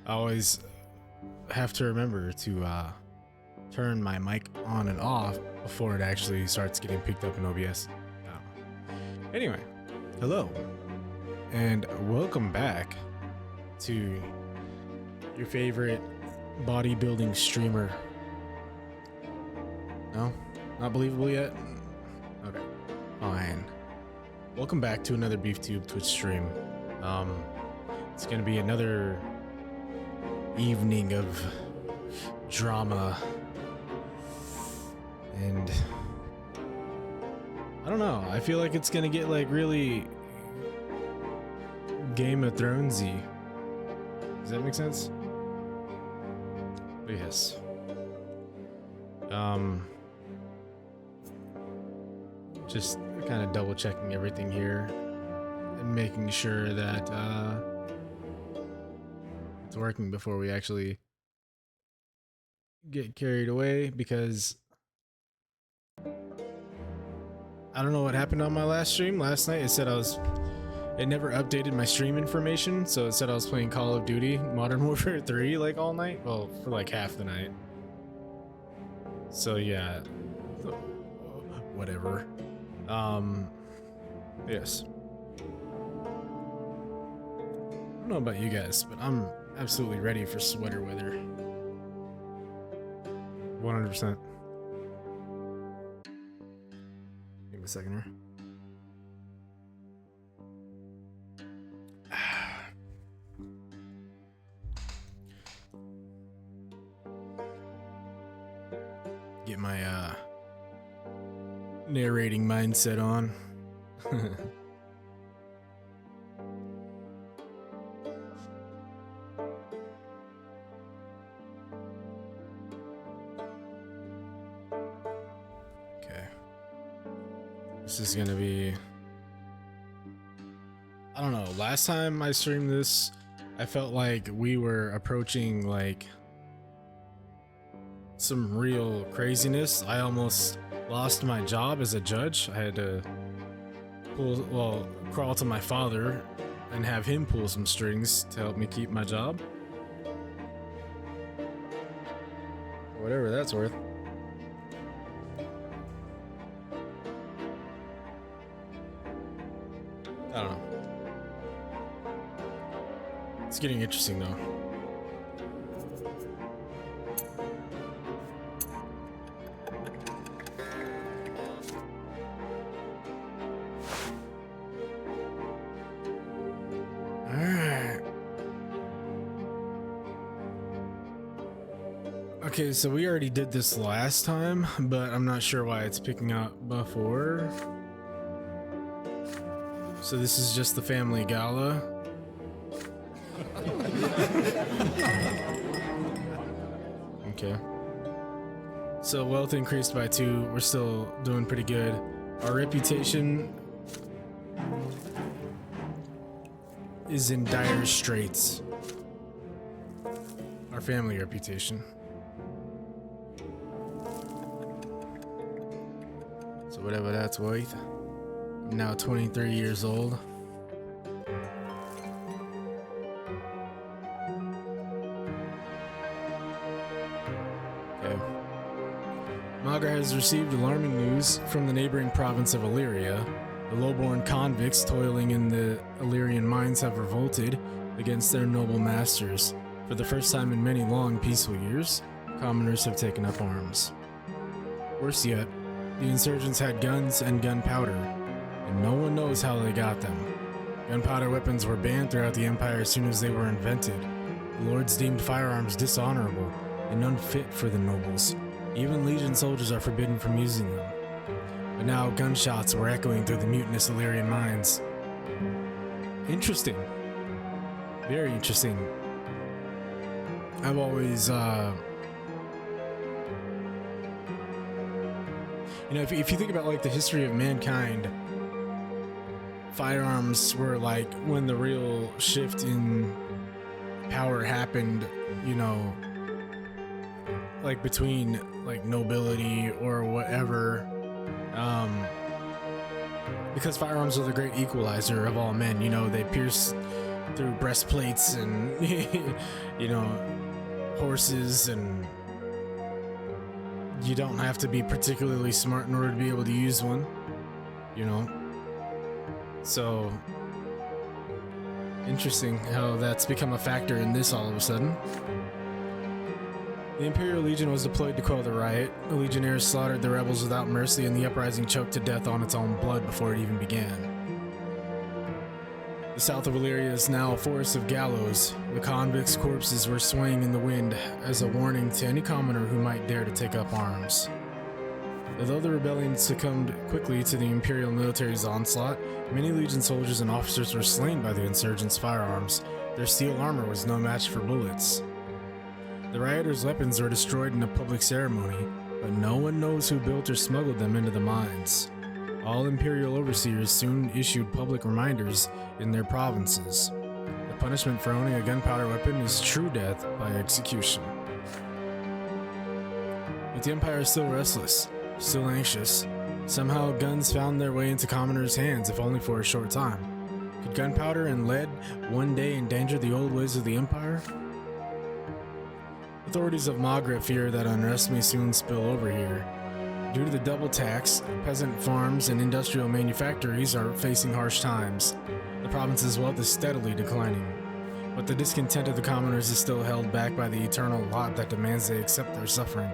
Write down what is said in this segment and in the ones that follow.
I always have to remember to turn my mic on and off before it actually starts getting picked up in OBS. Anyway, hello, and welcome back to your favorite bodybuilding streamer. No? Not believable yet? Okay, fine. Welcome back to another BeefTube Twitch stream. It's gonna be another evening of drama, and I don't know, I feel like it's gonna get like really Game of Thronesy. Does that make sense? But yes. Just kind of double checking everything here and making sure that it's working before we actually get carried away, because I don't know what happened on my last stream last night. It said it never updated my stream information, so it said I was playing Call of Duty Modern Warfare 3 like all night, well, for like half the night. So yeah, whatever. Yes. I don't know about you guys, but I'm absolutely ready for sweater weather. 100%. Give me a second here. Get my narrating mindset on. Okay. This is gonna be, I don't know, last time I streamed this, I felt like we were approaching like some real craziness. I almost lost my job as a judge. I had to crawl to my father and have him pull some strings to help me keep my job. Whatever that's worth. I don't know. It's getting interesting though. Okay, so we already did this last time, but I'm not sure why it's picking up before. So this is just the family gala. Okay. So wealth increased by 2. We're still doing pretty good. Our reputation is in dire straits. Our family reputation. Whatever that's worth. I'm now 23 years old. Okay. Magra has received alarming news from the neighboring province of Illyria. The lowborn convicts toiling in the Illyrian mines have revolted against their noble masters. For the first time in many long, peaceful years, commoners have taken up arms. Worse yet, the insurgents had guns and gunpowder, and no one knows how they got them. Gunpowder weapons were banned throughout the Empire as soon as they were invented. The lords deemed firearms dishonorable and unfit for the nobles. Even Legion soldiers are forbidden from using them. But now gunshots were echoing through the mutinous Illyrian mines. Interesting. Very interesting. I've always, you know, if you think about like the history of mankind, firearms were like when the real shift in power happened, you know, like between like nobility or whatever, because firearms are the great equalizer of all men. You know, they pierce through breastplates and, horses, and you don't have to be particularly smart in order to be able to use one, So, interesting how that's become a factor in this all of a sudden. The Imperial Legion was deployed to quell the riot. The Legionnaires slaughtered the rebels without mercy, and the uprising choked to death on its own blood before it even began. The south of Illyria is now a forest of gallows. The convicts' corpses were swaying in the wind as a warning to any commoner who might dare to take up arms. Although the rebellion succumbed quickly to the Imperial military's onslaught, many Legion soldiers and officers were slain by the insurgents' firearms. Their steel armor was no match for bullets. The rioters' weapons were destroyed in a public ceremony, but no one knows who built or smuggled them into the mines. All Imperial overseers soon issued public reminders in their provinces. The punishment for owning a gunpowder weapon is true death by execution. But the Empire is still restless, still anxious. Somehow guns found their way into commoners' hands, if only for a short time. Could gunpowder and lead one day endanger the old ways of the Empire? Authorities of Magra fear that unrest may soon spill over here. Due to the double tax, peasant farms and industrial manufactories are facing harsh times. The province's wealth is steadily declining, but the discontent of the commoners is still held back by the eternal lot that demands they accept their suffering.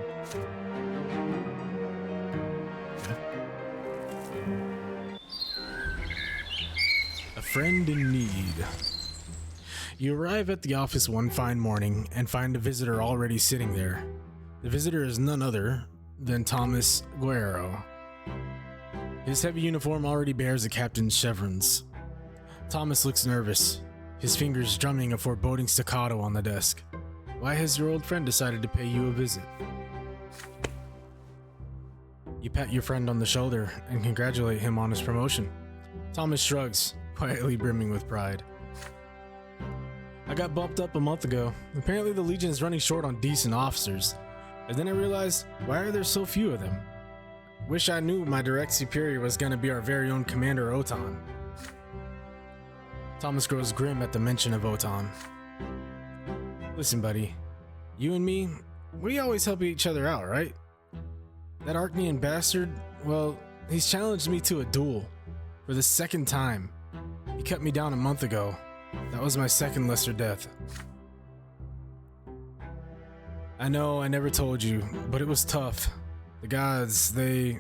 A friend in need. You arrive at the office one fine morning and find a visitor already sitting there. The visitor is none other than Thomas Guerrero. His heavy uniform already bears a captain's chevrons. Thomas looks nervous, his fingers drumming a foreboding staccato on the desk. Why has your old friend decided to pay you a visit? You pat your friend on the shoulder and congratulate him on his promotion. Thomas shrugs, quietly brimming with pride. I got bumped up a month ago. Apparently the Legion is running short on decent officers. And then I realized, why are there so few of them? Wish I knew my direct superior was gonna be our very own Commander Otan. Thomas grows grim at the mention of Otan. Listen, buddy. You and me, we always help each other out, right? That Archnean bastard, well, he's challenged me to a duel. For the second time. He cut me down a month ago. That was my second lesser death. I know I never told you, but it was tough. The gods, they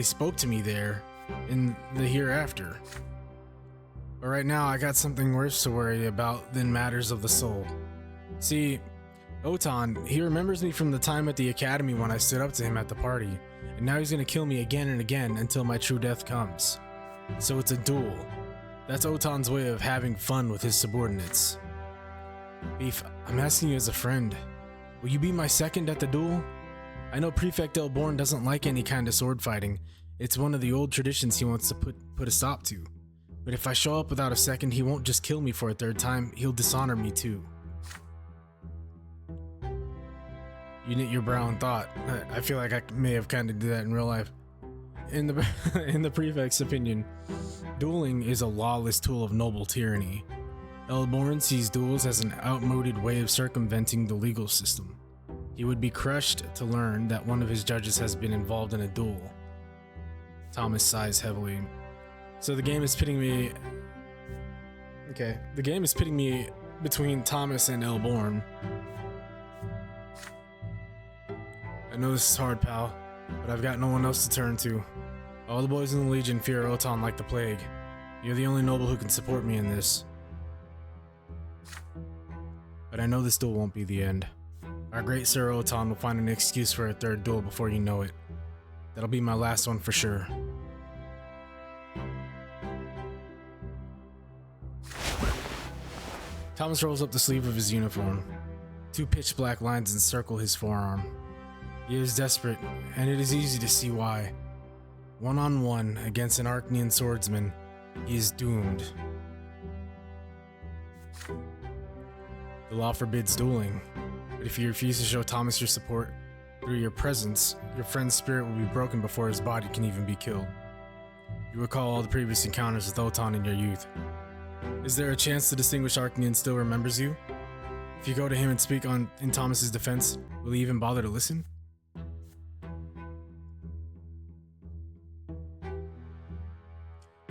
spoke to me there, in the hereafter. But right now I got something worse to worry about than matters of the soul. See, Otan, he remembers me from the time at the academy when I stood up to him at the party, and now he's gonna kill me again and again until my true death comes. So it's a duel. That's Otan's way of having fun with his subordinates. Beef, I'm asking you as a friend. Will you be my second at the duel? I know Prefect Elborn doesn't like any kind of sword fighting. It's one of the old traditions he wants to put a stop to. But if I show up without a second, he won't just kill me for a third time, he'll dishonor me too. You knit your brow in thought. I feel like I may have kind of did that in real life. In the Prefect's opinion, dueling is a lawless tool of noble tyranny. Elborn sees duels as an outmoded way of circumventing the legal system. He would be crushed to learn that one of his judges has been involved in a duel. Thomas sighs heavily. So the game is pitting me... Okay, the game is pitting me between Thomas and Elborn. I know this is hard, pal, but I've got no one else to turn to. All the boys in the Legion fear Otan like the plague. You're the only noble who can support me in this. But I know this duel won't be the end. Our great Sir Otan will find an excuse for a third duel before you know it. That'll be my last one for sure. Thomas rolls up the sleeve of his uniform. 2 pitch black lines encircle his forearm. He is desperate, and it is easy to see why. One-on-one against an Archnean swordsman, he is doomed. The law forbids dueling, but if you refuse to show Thomas your support through your presence, your friend's spirit will be broken before his body can even be killed. You recall all the previous encounters with Otan in your youth. Is there a chance the distinguished Archnian still remembers you? If you go to him and speak in Thomas's defense, will he even bother to listen?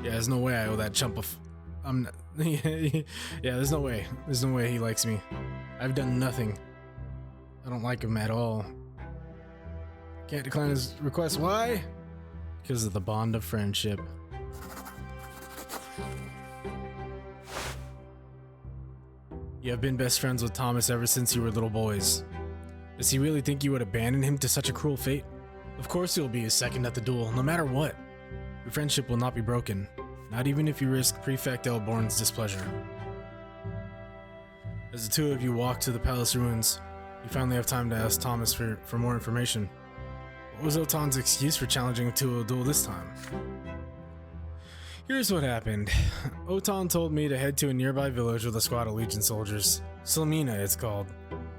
Yeah, there's no way I owe that chump of... I'm not... Yeah, there's no way. There's no way he likes me. I've done nothing. I don't like him at all. Can't decline his request. Why? Because of the bond of friendship. You have been best friends with Thomas ever since you were little boys. Does he really think you would abandon him to such a cruel fate? Of course you'll be his second at the duel, no matter what. Your friendship will not be broken, not even if you risk Prefect Elborn's displeasure. As the two of you walk to the palace ruins, you finally have time to ask Thomas for more information. What was Otan's excuse for challenging him to a duel this time? Here's what happened. Otan told me to head to a nearby village with a squad of Legion soldiers. Silmina, it's called.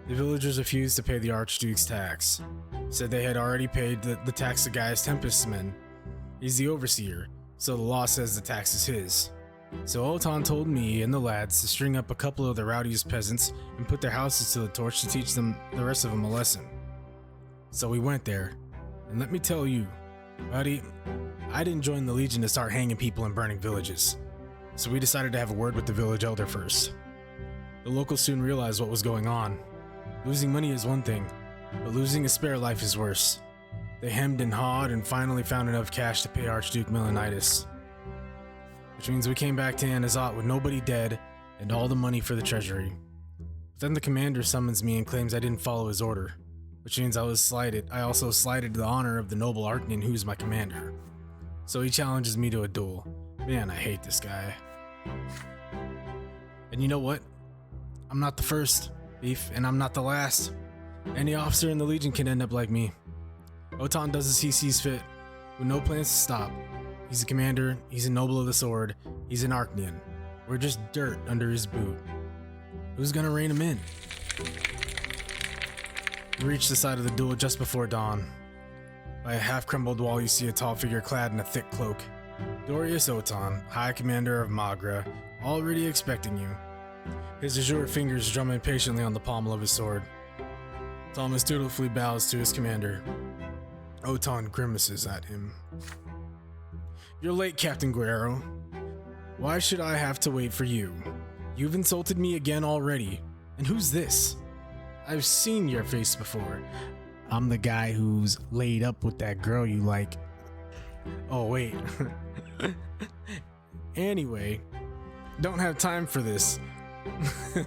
The villagers refused to pay the Archduke's tax. Said they had already paid the tax to Gaius Tempest's men. He's the overseer, so the law says the tax is his. So Otan told me and the lads to string up a couple of the rowdiest peasants and put their houses to the torch to teach the rest of them a lesson. So we went there, and let me tell you, buddy, I didn't join the Legion to start hanging people and burning villages. So we decided to have a word with the village elder first. The locals soon realized what was going on. Losing money is one thing, but losing a spare life is worse. They hemmed and hawed and finally found enough cash to pay Archduke Melanitis. Which means we came back to Anazat with nobody dead and all the money for the treasury. But then the commander summons me and claims I didn't follow his order, which means I also slighted the honor of the noble Archnian who is my commander. So he challenges me to a duel. Man, I hate this guy. And you know what? I'm not the first, Beef, and I'm not the last. Any officer in the Legion can end up like me. Otan does as he sees fit, with no plans to stop. He's a commander, he's a noble of the sword, he's an Archnian. We're just dirt under his boot. Who's gonna rein him in? You reach the side of the duel just before dawn. By a half-crumbled wall you see a tall figure clad in a thick cloak. Dorius Otan, High Commander of Magra, already expecting you. His azure fingers drum impatiently on the pommel of his sword. Thomas dutifully bows to his commander. Otan grimaces at him. You're late, Captain Guerrero. Why should I have to wait for you? You've insulted me again already. And who's this? I've seen your face before. I'm the guy who's laid up with that girl you like. Oh, wait. Anyway, don't have time for this.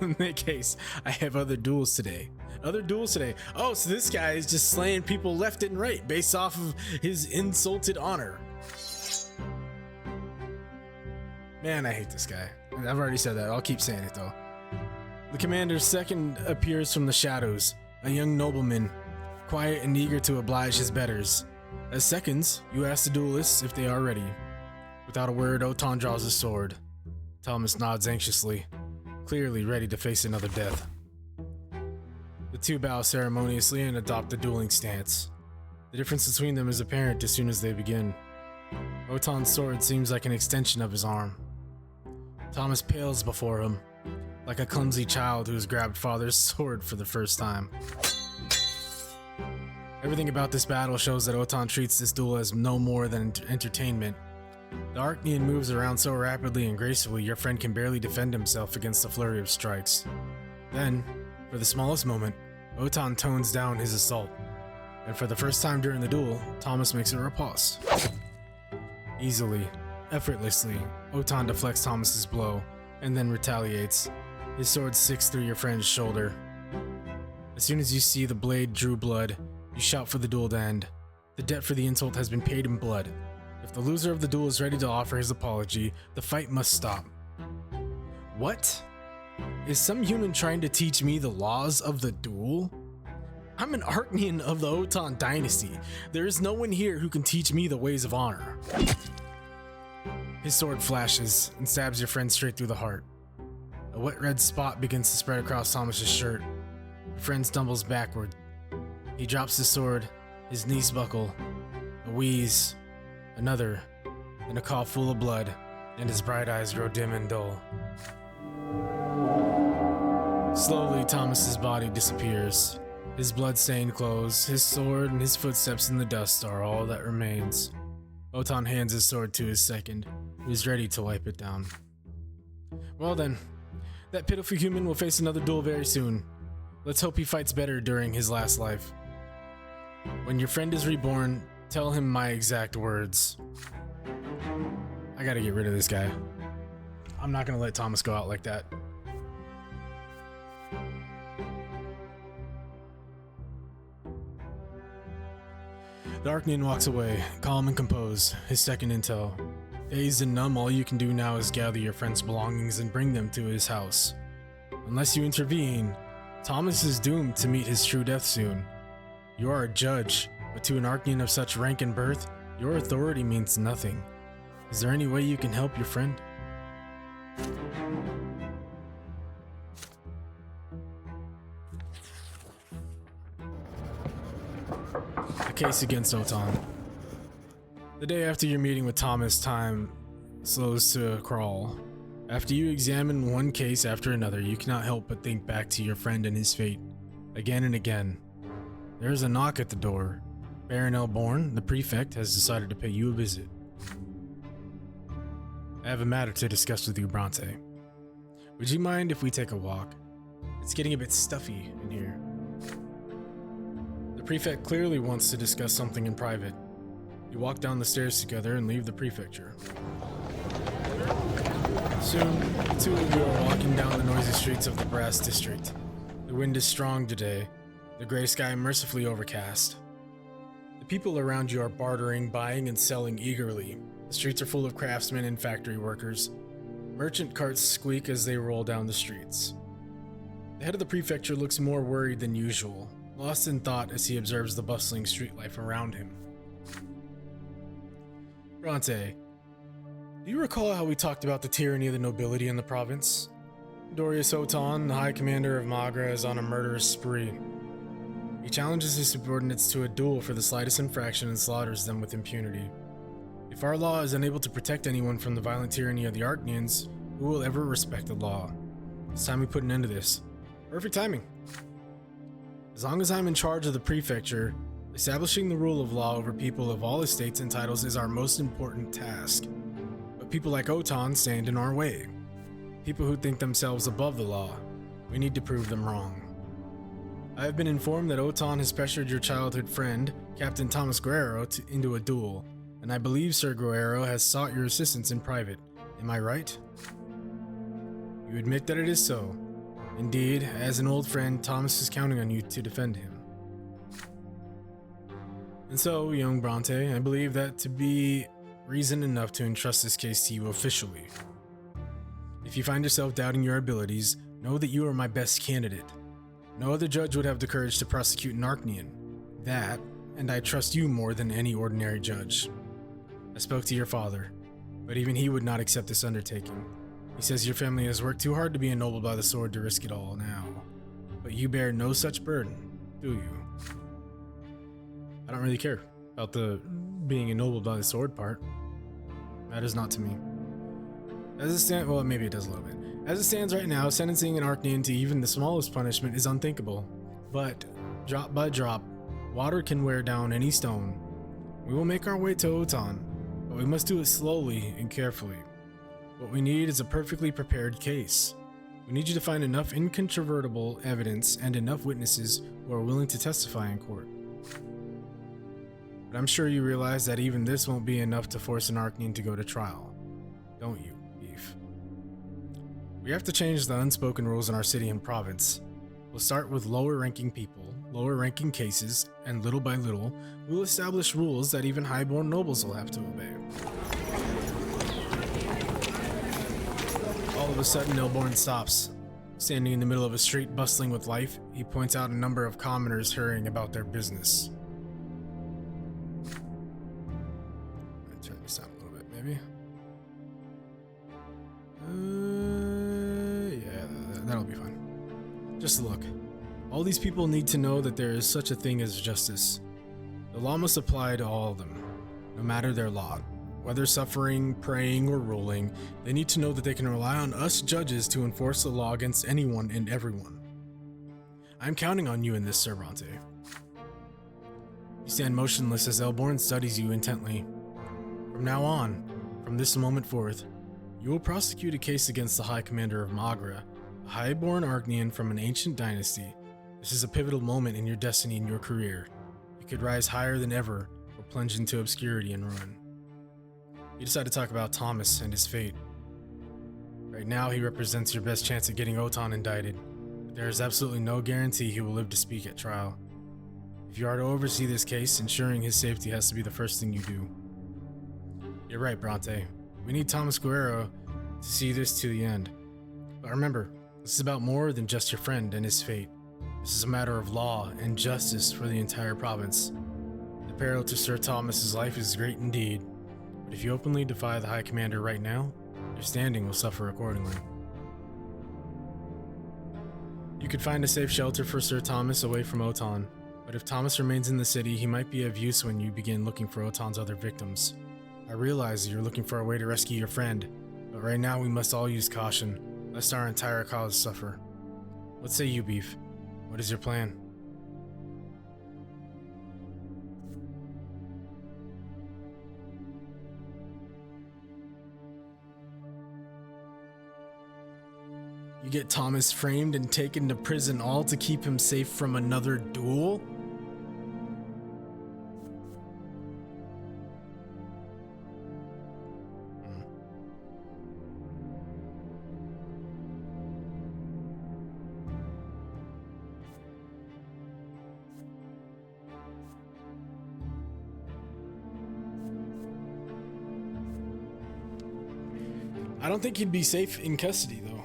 In that case, I have other duels today. Oh, so this guy is just slaying people left and right based off of his insulted honor. Man, I hate this guy. I've already said that. I'll keep saying it though. The commander's second appears from the shadows, a young nobleman, quiet and eager to oblige his betters. As seconds, you ask the duelists if they are ready. Without a word, Otan draws his sword. Thomas nods anxiously, clearly ready to face another death. The two bow ceremoniously and adopt the dueling stance. The difference between them is apparent as soon as they begin. Otan's sword seems like an extension of his arm. Thomas pales before him, like a clumsy child who has grabbed father's sword for the first time. Everything about this battle shows that Otan treats this duel as no more than entertainment. The Archnian moves around so rapidly and gracefully your friend can barely defend himself against the flurry of strikes. Then, for the smallest moment, Otan tones down his assault, and for the first time during the duel, Thomas makes a riposte. Easily, effortlessly, Otan deflects Thomas's blow, and then retaliates. His sword sticks through your friend's shoulder. As soon as you see the blade drew blood, you shout for the duel to end. The debt for the insult has been paid in blood. If the loser of the duel is ready to offer his apology, the fight must stop. What? Is some human trying to teach me the laws of the duel? I'm an Archnian of the Otan dynasty. There is no one here who can teach me the ways of honor. His sword flashes and stabs your friend straight through the heart. A wet red spot begins to spread across Thomas's shirt. Your friend stumbles backward. He drops his sword, his knees buckle, a wheeze, another, then a cough full of blood, and his bright eyes grow dim and dull. Slowly, Thomas's body disappears. His blood-stained clothes, his sword, and his footsteps in the dust are all that remains. Otan hands his sword to his second, who is ready to wipe it down. Well then, that pitiful human will face another duel very soon. Let's hope he fights better during his last life. When your friend is reborn, tell him my exact words. I gotta get rid of this guy. I'm not gonna let Thomas go out like that. The Archnian walks away, calm and composed, his second intel. Dazed and numb, all you can do now is gather your friend's belongings and bring them to his house. Unless you intervene, Thomas is doomed to meet his true death soon. You are a judge, but to an Archnian of such rank and birth, your authority means nothing. Is there any way you can help your friend? The case against Otan. The day after your meeting with Thomas, time slows to a crawl. After you examine one case after another, you cannot help but think back to your friend and his fate, again and again. There is a knock at the door. Baron Elborn, the prefect, has decided to pay you a visit. I have a matter to discuss with you, Brante. Would you mind if we take a walk? It's getting a bit stuffy in here. The prefect clearly wants to discuss something in private. You walk down the stairs together and leave the prefecture. Soon, the two of you are walking down the noisy streets of the Brass District. The wind is strong today, the gray sky mercifully overcast. The people around you are bartering, buying, and selling eagerly. The streets are full of craftsmen and factory workers. Merchant carts squeak as they roll down the streets. The head of the prefecture looks more worried than usual, lost in thought as he observes the bustling street life around him. Brante, do you recall how we talked about the tyranny of the nobility in the province? Dorius Otan, the High Commander of Magra, is on a murderous spree. He challenges his subordinates to a duel for the slightest infraction and slaughters them with impunity. If our law is unable to protect anyone from the violent tyranny of the Archnians, who will ever respect the law? It's time we put an end to this. Perfect timing. As long as I'm in charge of the prefecture, establishing the rule of law over people of all estates and titles is our most important task. But people like Otan stand in our way. People who think themselves above the law. We need to prove them wrong. I have been informed that Otan has pressured your childhood friend, Captain Thomas Guerrero, into a duel, and I believe Sir Guerrero has sought your assistance in private. Am I right? You admit that it is so. Indeed, as an old friend, Thomas is counting on you to defend him. And so, young Brante, I believe that to be reason enough to entrust this case to you officially. If you find yourself doubting your abilities, know that you are my best candidate. No other judge would have the courage to prosecute an Archnian. That, and I trust you more than any ordinary judge. I spoke to your father, but even he would not accept this undertaking. He says your family has worked too hard to be ennobled by the sword to risk it all now. But you bear no such burden, do you? I don't really care about the being ennobled by the sword part. Matters not to me. As it stands, well, maybe it does a little bit. As it stands right now, sentencing an Archnian to even the smallest punishment is unthinkable. But, drop by drop, water can wear down any stone. We will make our way to Otan, but we must do it slowly and carefully. What we need is a perfectly prepared case. We need you to find enough incontrovertible evidence and enough witnesses who are willing to testify in court. But I'm sure you realize that even this won't be enough to force an Archnian to go to trial. Don't you, Beef? We have to change the unspoken rules in our city and province. We'll start with lower-ranking people, lower-ranking cases, and little by little, we'll establish rules that even highborn nobles will have to obey. All of a sudden, Elborn stops. Standing in the middle of a street bustling with life, he points out a number of commoners hurrying about their business. Turn this down a little bit, maybe. Yeah, that'll be fine. Just look. All these people need to know that there is such a thing as justice. The law must apply to all of them, no matter their lot. Whether suffering, praying, or ruling, they need to know that they can rely on us judges to enforce the law against anyone and everyone. I'm counting on you in this, Sir Brante. You stand motionless as Elborn studies you intently. From now on, from this moment forth, you will prosecute a case against the High Commander of Magra, a highborn Argnian from an ancient dynasty. This is a pivotal moment in your destiny and your career. You could rise higher than ever or plunge into obscurity and ruin. You decide to talk about Thomas and his fate. Right now, he represents your best chance at getting Otan indicted, but there is absolutely no guarantee he will live to speak at trial. If you are to oversee this case, ensuring his safety has to be the first thing you do. You're right, Brante. We need Thomas Guerrero to see this to the end. But remember, this is about more than just your friend and his fate. This is a matter of law and justice for the entire province. The peril to Sir Thomas's life is great indeed, but if you openly defy the High Commander right now, your standing will suffer accordingly. You could find a safe shelter for Sir Thomas away from Otan, but if Thomas remains in the city, he might be of use when you begin looking for Otan's other victims. I realize that you're looking for a way to rescue your friend, but right now we must all use caution, lest our entire cause suffer. What say you, Beef? What is your plan? You get Thomas framed and taken to prison, all to keep him safe from another duel? I don't think he'd be safe in custody, though.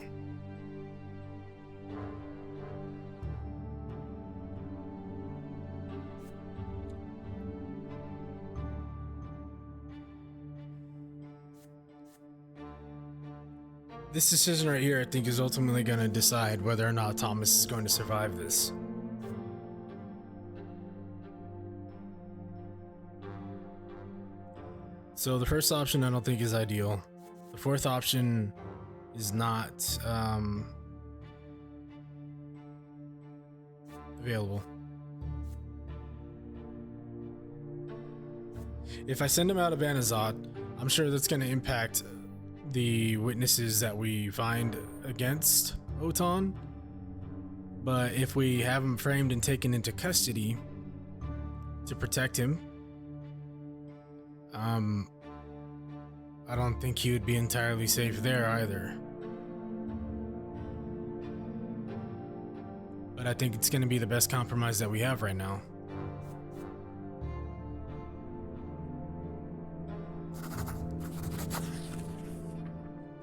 This decision right here, I think, is ultimately going to decide whether or not Thomas is going to survive this. So the first option I don't think is ideal. The fourth option is not available. If I send him out of Banazat, I'm sure that's going to impact the witnesses that we find against Otan. But if we have him framed and taken into custody to protect him, I don't think he would be entirely safe there either. But I think it's going to be the best compromise that we have right now.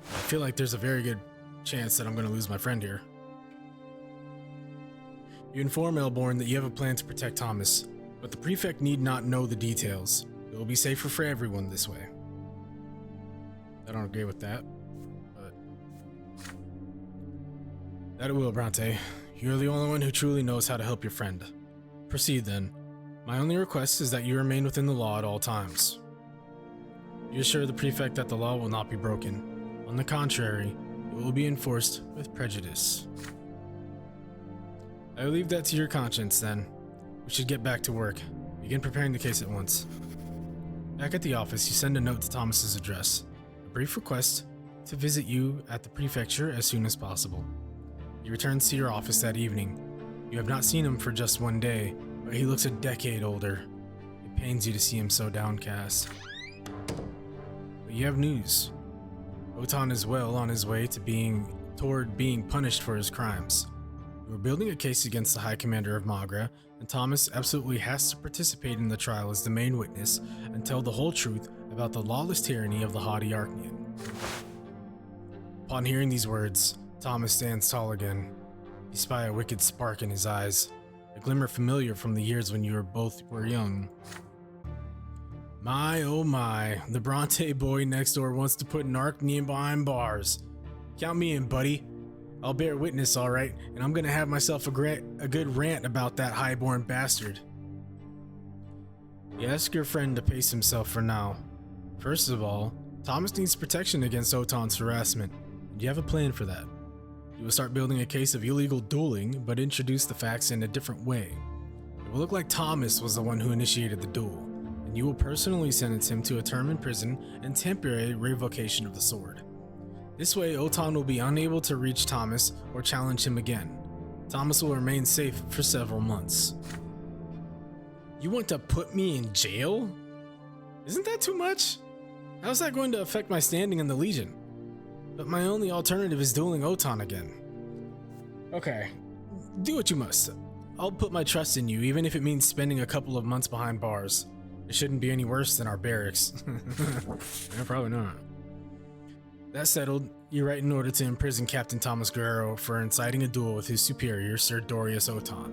I feel like there's a very good chance that I'm going to lose my friend here. You inform Elborn that you have a plan to protect Thomas, but the prefect need not know the details. It will be safer for everyone this way. I don't agree with that, but that it will, Brante. You're the only one who truly knows how to help your friend. Proceed then. My only request is that you remain within the law at all times. You assure the prefect that the law will not be broken. On the contrary, it will be enforced with prejudice. I will leave that to your conscience then. We should get back to work. Begin preparing the case at once. Back at the office, you send a note to Thomas's address. A brief request to visit you at the prefecture as soon as possible. He returns to your office that evening. You have not seen him for just one day, but he looks a decade older. It pains you to see him so downcast. But you have news. Otan is well on his way toward being punished for his crimes. You are building a case against the High Commander of Magra, and Thomas absolutely has to participate in the trial as the main witness and tell the whole truth about the lawless tyranny of the haughty Archnian. Upon hearing these words, Thomas stands tall again. You spy a wicked spark in his eyes, a glimmer familiar from the years when you both were young. My oh my, the Brante boy next door wants to put an Archnian behind bars. Count me in, buddy. I'll bear witness, alright, and I'm gonna have myself a good rant about that highborn bastard. You ask your friend to pace himself for now. First of all, Thomas needs protection against Otan's harassment, and you have a plan for that. You will start building a case of illegal dueling, but introduce the facts in a different way. It will look like Thomas was the one who initiated the duel, and you will personally sentence him to a term in prison and temporary revocation of the sword. This way, Otan will be unable to reach Thomas or challenge him again. Thomas will remain safe for several months. You want to put me in jail? Isn't that too much? How's that going to affect my standing in the Legion? But my only alternative is dueling Otan again. Okay, do what you must. I'll put my trust in you, even if it means spending a couple of months behind bars. It shouldn't be any worse than our barracks. Yeah, probably not. That settled, you write an order to imprison Captain Thomas Guerrero for inciting a duel with his superior, Sir Dorius Otan.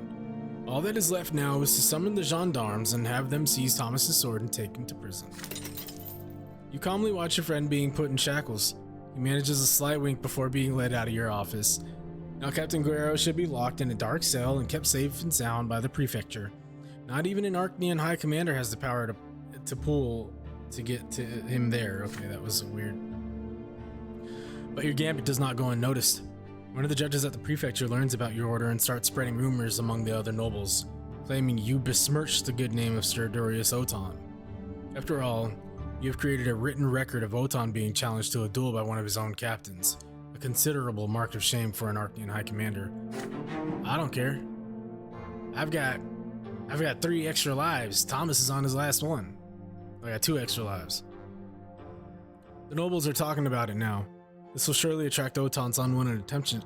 All that is left now is to summon the gendarmes and have them seize Thomas's sword and take him to prison. You calmly watch your friend being put in shackles. He manages a sly wink before being led out of your office. Now Captain Guerrero should be locked in a dark cell and kept safe and sound by the prefecture. Not even an Archnean High Commander has the power to pull to get to him there. Okay, that was weird. But your gambit does not go unnoticed. One of the judges at the prefecture learns about your order and starts spreading rumors among the other nobles, claiming you besmirched the good name of Sir Dorius Otan. After all, you have created a written record of Otan being challenged to a duel by one of his own captains, a considerable mark of shame for an Archnean High Commander. I don't care. I've got 3 extra lives. Thomas is on his last one. I got 2 extra lives. The nobles are talking about it now. This will surely attract Otan's unwanted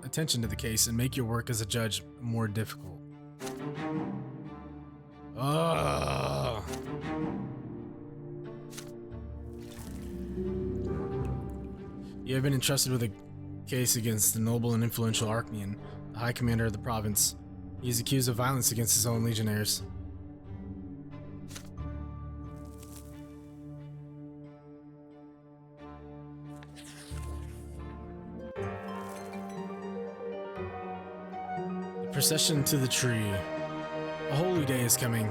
attention to the case and make your work as a judge more difficult. Ugh. You have been entrusted with a case against the noble and influential Archnean, the High Commander of the province. He is accused of violence against his own legionnaires. Procession to the tree. A holy day is coming.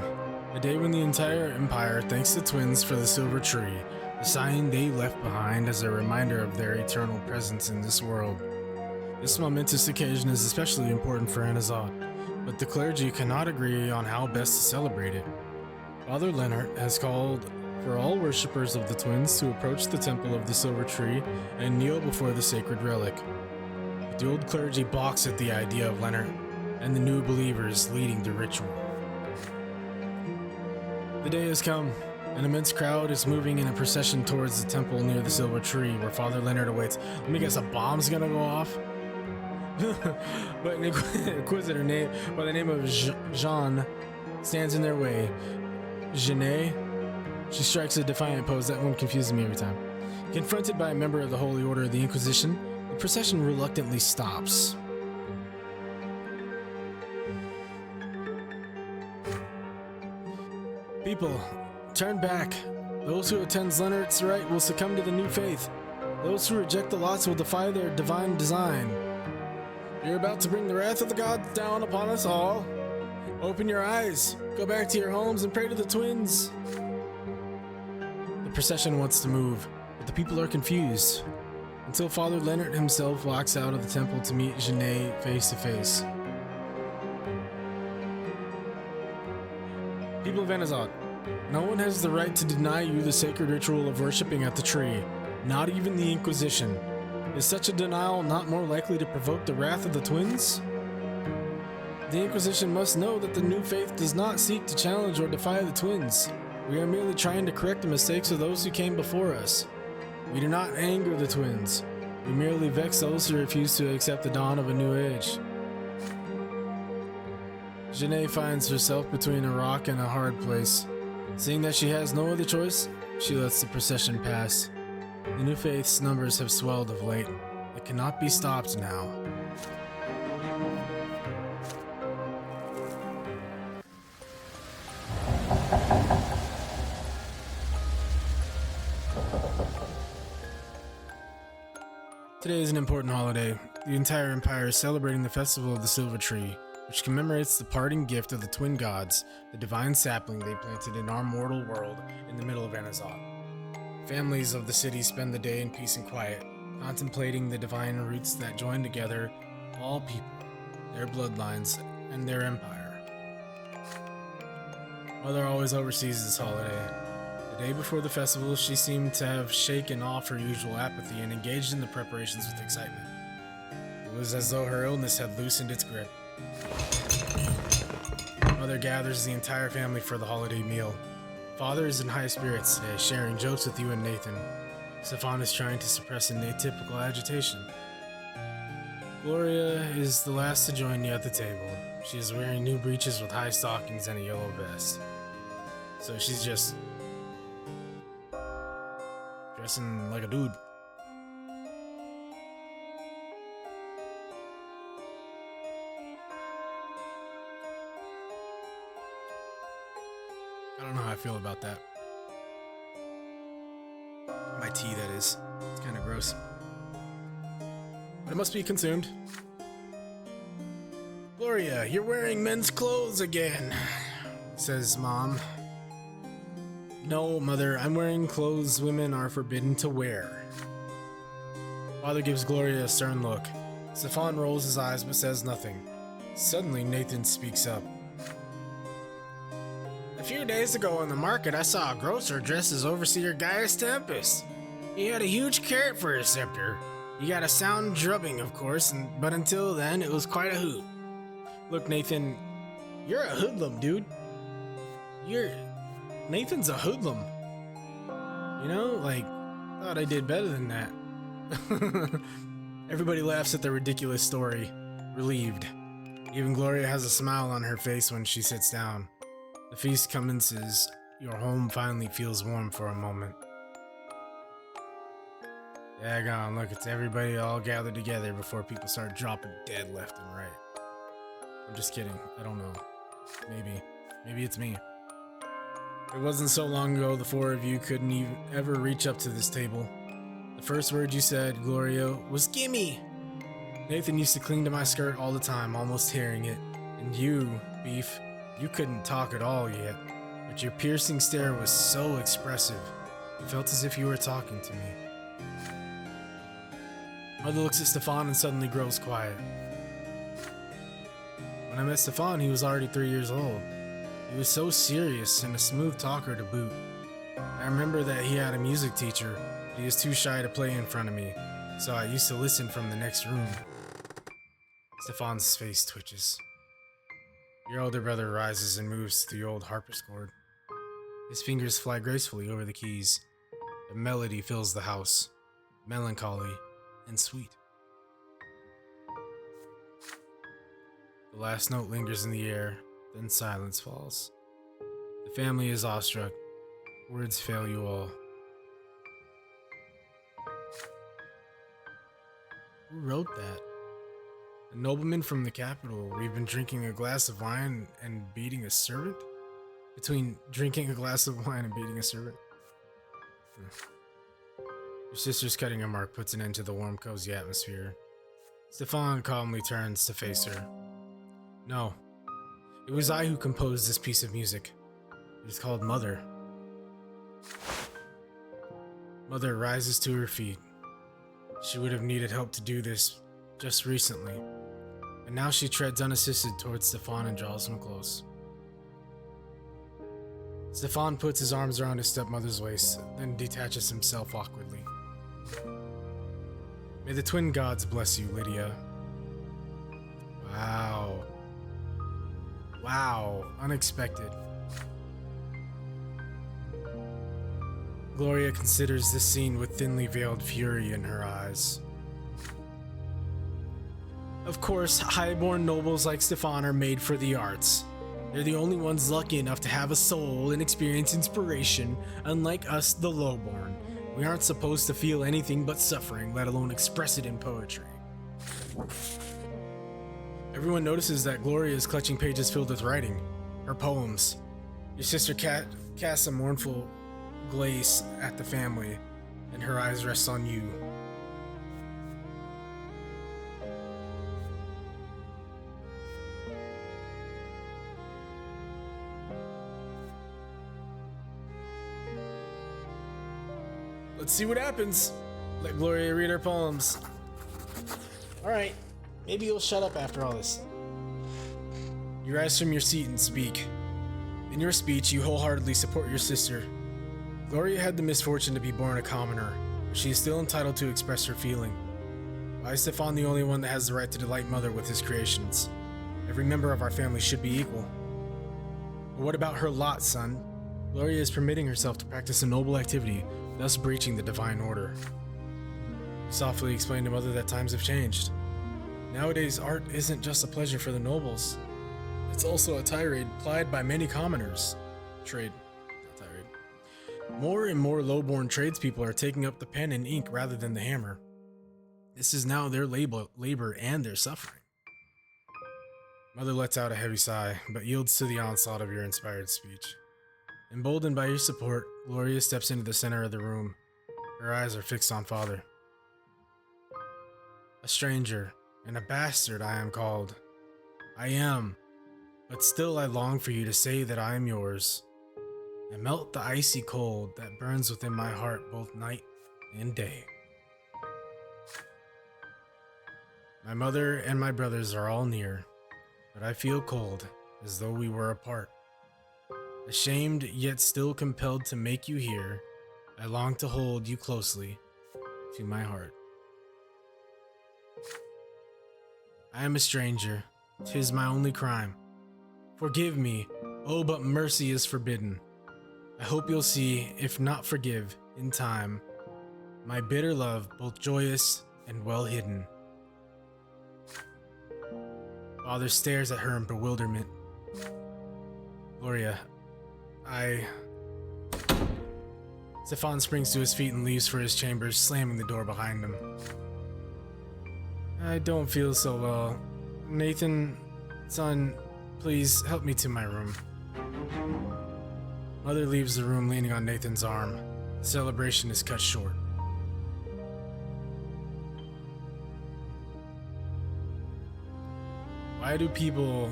A day when the entire empire thanks the twins for the silver tree, the sign they left behind as a reminder of their eternal presence in this world. This momentous occasion is especially important for Anazat, but the clergy cannot agree on how best to celebrate it. Father Leonard has called for all worshippers of the twins to approach the temple of the silver tree and kneel before the sacred relic. But the old clergy balks at the idea of Leonard and the new believers leading the ritual. The day has come. An immense crowd is moving in a procession towards the temple near the silver tree where Father Leonard awaits. Let me guess, a bomb's gonna go off? But an inquisitor by the name of Jean stands in their way. Jeanne? She strikes a defiant pose. That one confuses me every time. Confronted by a member of the Holy Order of the Inquisition, the procession reluctantly stops. People, turn back. Those who attend Leonard's rite will succumb to the new faith. Those who reject the lots will defy their divine design. You're about to bring the wrath of the gods down upon us all. Open your eyes, go back to your homes and pray to the twins. The procession wants to move, but the people are confused, until Father Leonard himself walks out of the temple to meet Jeanne face to face. People of Anazat, no one has the right to deny you the sacred ritual of worshipping at the tree, not even the Inquisition. Is such a denial not more likely to provoke the wrath of the twins? The Inquisition must know that the new faith does not seek to challenge or defy the twins. We are merely trying to correct the mistakes of those who came before us. We do not anger the twins. We merely vex those who refuse to accept the dawn of a new age. Jeanne finds herself between a rock and a hard place. Seeing that she has no other choice, she lets the procession pass. The new faith's numbers have swelled of late. It cannot be stopped now. Today is an important holiday. The entire empire is celebrating the festival of the Silver Tree, which commemorates the parting gift of the twin gods, the divine sapling they planted in our mortal world in the middle of Anazat. Families of the city spend the day in peace and quiet, contemplating the divine roots that join together all people, their bloodlines, and their empire. Mother always oversees this holiday. The day before the festival, she seemed to have shaken off her usual apathy and engaged in the preparations with excitement. It was as though her illness had loosened its grip. Mother gathers the entire family for the holiday meal. Father is in high spirits today, sharing jokes with you and Nathan. Stefan is trying to suppress an atypical agitation. Gloria is the last to join you at the table. She is wearing new breeches with high stockings and a yellow vest. So she's just dressing like a dude. I don't know how I feel about that. My tea, that is. It's kind of gross. But it must be consumed. Gloria, you're wearing men's clothes again, says Mom. No, Mother, I'm wearing clothes women are forbidden to wear. Father gives Gloria a stern look. Stefan rolls his eyes but says nothing. Suddenly, Nathan speaks up. A few days ago in the market, I saw a grocer dressed as Overseer Gaius Tempest. He had a huge carrot for his scepter. He got a sound drubbing, of course, but until then, it was quite a hoot. Look, Nathan, you're a hoodlum, dude. Nathan's a hoodlum. You know, like, thought I did better than that. Everybody laughs at the ridiculous story, relieved. Even Gloria has a smile on her face when she sits down. The feast commences. Your home finally feels warm for a moment. Daggone, look, it's everybody all gathered together before people start dropping dead left and right. I'm just kidding. I don't know. Maybe it's me. It wasn't so long ago the four of you couldn't even ever reach up to this table. The first word you said, Gloria, was gimme! Nathan used to cling to my skirt all the time, almost hearing it. And you, Beef, you couldn't talk at all yet, but your piercing stare was so expressive. It felt as if you were talking to me. Mother looks at Stefan and suddenly grows quiet. When I met Stefan, he was already 3 years old. He was so serious and a smooth talker to boot. I remember that he had a music teacher, but he was too shy to play in front of me, so I used to listen from the next room. Stefan's face twitches. Your older brother rises and moves to the old harpsichord. His fingers fly gracefully over the keys. A melody fills the house, melancholy and sweet. The last note lingers in the air, then silence falls. The family is awestruck. Words fail you all. Who wrote that? A nobleman from the capital. We've been drinking a glass of wine and beating a servant? Between drinking a glass of wine and beating a servant? Your sister's cutting a mark puts an end to the warm, cozy atmosphere. Stefan calmly turns to face her. No, it was I who composed this piece of music. It is called Mother. Mother rises to her feet. She would have needed help to do this just recently, and now she treads unassisted towards Stefan and draws him close. Stefan puts his arms around his stepmother's waist, then detaches himself awkwardly. May the twin gods bless you, Lydia. Wow. Wow, unexpected. Gloria considers this scene with thinly veiled fury in her eyes. Of course, highborn nobles like Stefan are made for the arts. They're the only ones lucky enough to have a soul and experience inspiration, unlike us, the lowborn. We aren't supposed to feel anything but suffering, let alone express it in poetry. Everyone notices that Gloria is clutching pages filled with writing, her poems. Your sister casts a mournful glaze at the family, and her eyes rest on you. Let's see what happens. Let Gloria read her poems. Alright, Maybe you'll shut up after all this. You rise from your seat and speak. In your speech, you wholeheartedly support your sister. Gloria had the misfortune to be born a commoner, but she is still entitled to express her feeling. Why is Stefan the only one that has the right to delight Mother with his creations? Every member of our family should be equal. But what about her lot, son? Gloria is permitting herself to practice a noble activity, thus breaching the divine order. He softly explained to Mother that times have changed. Nowadays, art isn't just a pleasure for the nobles. It's also a tirade plied by many commoners. Trade, not tirade. More and more low-born tradespeople are taking up the pen and ink rather than the hammer. This is now their labor and their suffering. Mother lets out a heavy sigh, but yields to the onslaught of your inspired speech. Emboldened by your support, Gloria steps into the center of the room. Her eyes are fixed on Father. A stranger and a bastard I am called. I am, but still I long for you to say that I am yours, and melt the icy cold that burns within my heart both night and day. My mother and my brothers are all near, but I feel cold, as though we were apart. Ashamed, yet still compelled to make you hear, I long to hold you closely to my heart. I am a stranger, 'tis my only crime. Forgive me, oh, but mercy is forbidden. I hope you'll see, if not forgive, in time, my bitter love, both joyous and well hidden. Father stares at her in bewilderment. Gloria, Stefan springs to his feet and leaves for his chambers, slamming the door behind him. I don't feel so well. Nathan, son, please help me to my room. Mother leaves the room leaning on Nathan's arm. The celebration is cut short. Why do people...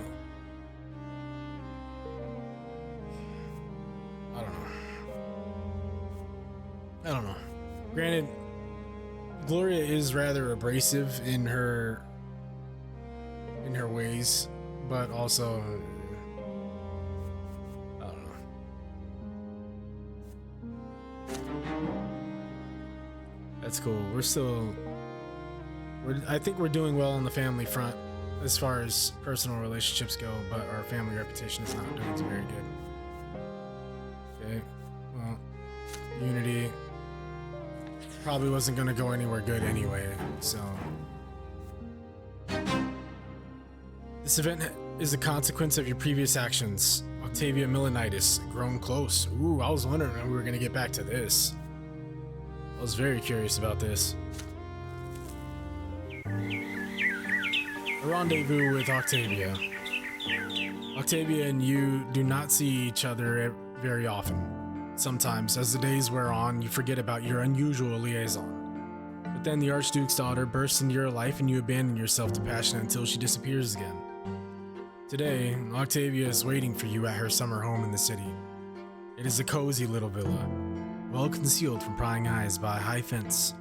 I don't know. Granted, Gloria is rather abrasive in her ways, but also I don't know. That's cool. I think we're doing well on the family front as far as personal relationships go, but our family reputation is not doing very good. Okay. Well, Unity probably wasn't going to go anywhere good anyway, so... This event is a consequence of your previous actions. Octavia Milanitis, grown close. Ooh, I was wondering when we were going to get back to this. I was very curious about this. A rendezvous with Octavia. Octavia and you do not see each other very often. Sometimes, as the days wear on, you forget about your unusual liaison. But then the Archduke's daughter bursts into your life and you abandon yourself to passion until she disappears again. Today, Octavia is waiting for you at her summer home in the city. It is a cozy little villa, well concealed from prying eyes by a high fence.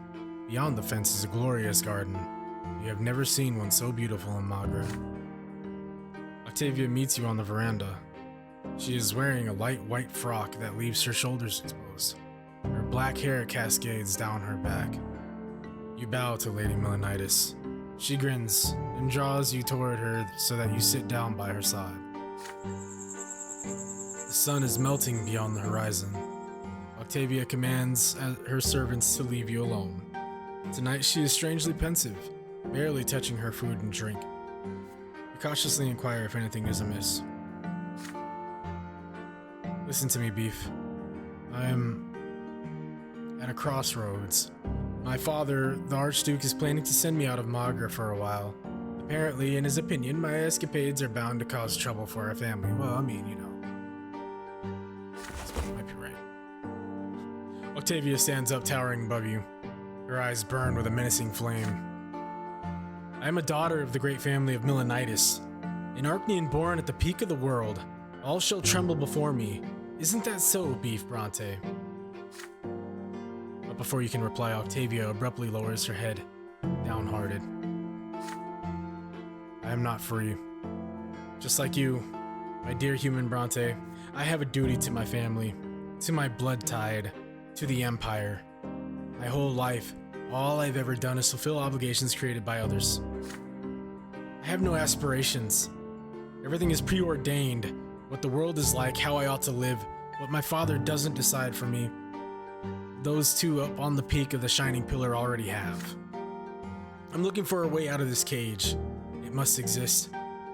Beyond the fence is a glorious garden. You have never seen one so beautiful in Magra. Octavia meets you on the veranda. She is wearing a light white frock that leaves her shoulders exposed. Her black hair cascades down her back. You bow to Lady Milanitis. She grins and draws you toward her so that you sit down by her side. The sun is melting beyond the horizon. Octavia commands her servants to leave you alone. Tonight she is strangely pensive, barely touching her food and drink. You cautiously inquire if anything is amiss. Listen to me, Beef. I am at a crossroads. My father, the Archduke, is planning to send me out of Magra for a while. Apparently, in his opinion, my escapades are bound to cause trouble for our family. Well, I mean, you know. You might be right. Octavia stands up, towering above you. Her eyes burn with a menacing flame. I am a daughter of the great family of Milanitis, an Archnean born at the peak of the world. All shall tremble before me. Isn't that so, Beef Brante? But before you can reply, Octavia abruptly lowers her head, downhearted. I'm not free. Just like you, my dear human Brante, I have a duty to my family, to my blood tide, to the Empire. My whole life, all I've ever done is fulfill obligations created by others. I have no aspirations. Everything is preordained. What the world is like, how I ought to live, what my father doesn't decide for me. Those two up on the peak of the shining pillar already have. I'm looking for a way out of this cage. It must exist.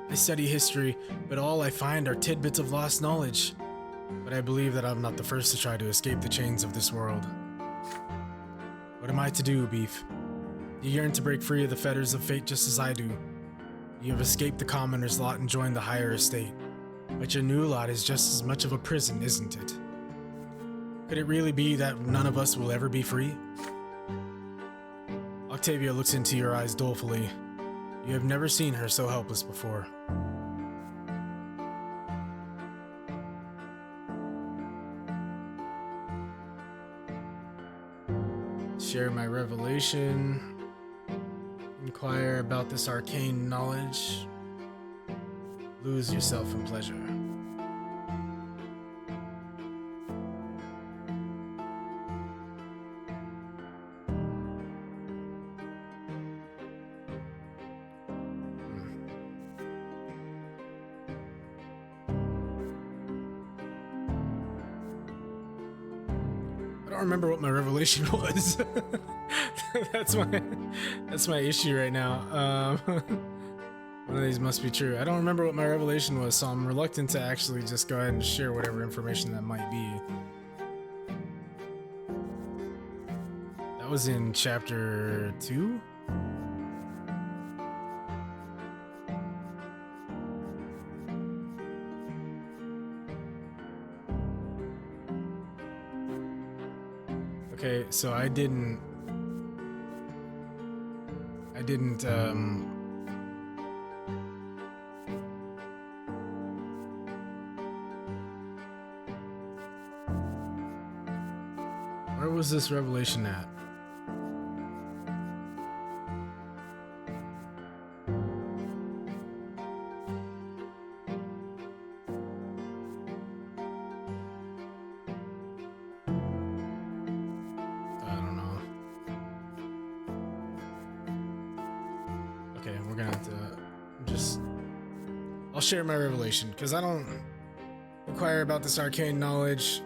I study history, but all I find are tidbits of lost knowledge. But I believe that I'm not the first to try to escape the chains of this world. What am I to do, Beef? You yearn to break free of the fetters of fate just as I do. You have escaped the commoner's lot and joined the higher estate. But your new lot is just as much of a prison, isn't it? Could it really be that none of us will ever be free? Octavia looks into your eyes dolefully. You have never seen her so helpless before. Share my revelation. Inquire about this arcane knowledge. Lose yourself in pleasure. I don't remember what my revelation was. that's my issue right now. One of these must be true. I don't remember what my revelation was, so I'm reluctant to actually just go ahead and share whatever information that might be. That was in chapter 2? Okay, so I didn't where was this revelation at? I don't know. Okay, we're gonna have to I'll share my revelation, because I don't inquire about this arcane knowledge.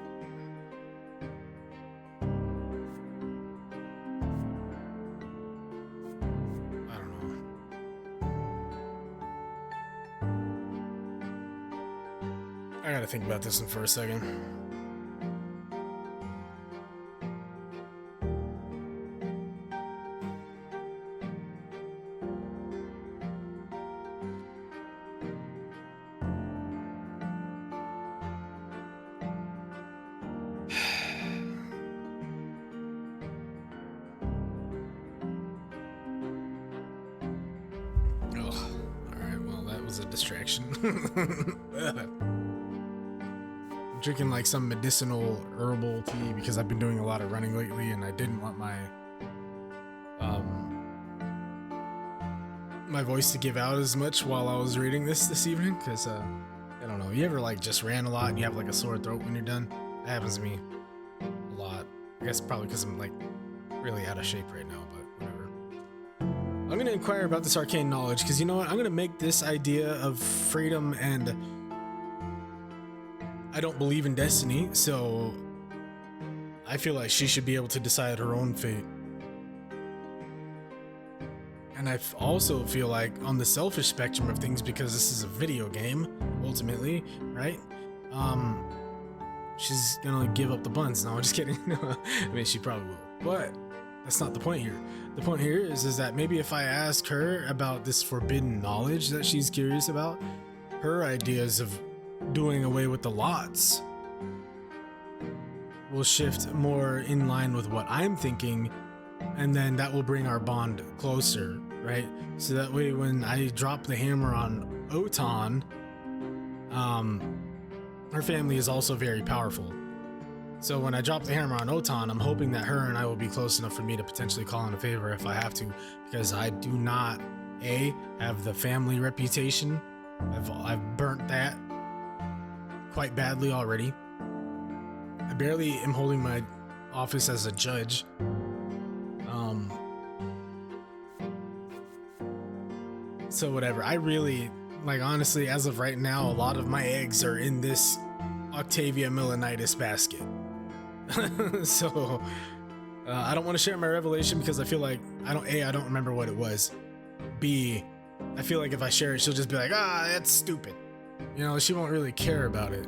I gotta think about this one for a second. Alright, well, that was a distraction. Drinking like some medicinal herbal tea because I've been doing a lot of running lately, and I didn't want my my voice to give out as much while I was reading this evening, because I don't know, you ever like just ran a lot and you have like a sore throat when you're done? That happens to me a lot. I guess probably because I'm like really out of shape right now, but whatever. I'm gonna inquire about this arcane knowledge because, you know what, I'm gonna make this idea of freedom, and I don't believe in destiny, so I feel like she should be able to decide her own fate. And I also feel like on the selfish spectrum of things, because this is a video game, ultimately, right? She's gonna give up the buns. No, I'm just kidding. No, I mean, she probably will, but that's not the point here. The point here is that maybe if I ask her about this forbidden knowledge that she's curious about, her ideas of doing away with the lots will shift more in line with what I'm thinking, and then that will bring our bond closer, right? So that way when I drop the hammer on Otan, her family is also very powerful. So when I drop the hammer on Otan, I'm hoping that her and I will be close enough for me to potentially call in a favor if I have to, because I do not have the family reputation. I've burnt that quite badly already. I barely am holding my office as a judge. So whatever. I really, like, honestly, as of right now, a lot of my eggs are in this Octavia Melanitis basket. So I don't want to share my revelation because I feel like I don't remember what it was. B, I feel like if I share it, she'll just be like, that's stupid. You know, she won't really care about it.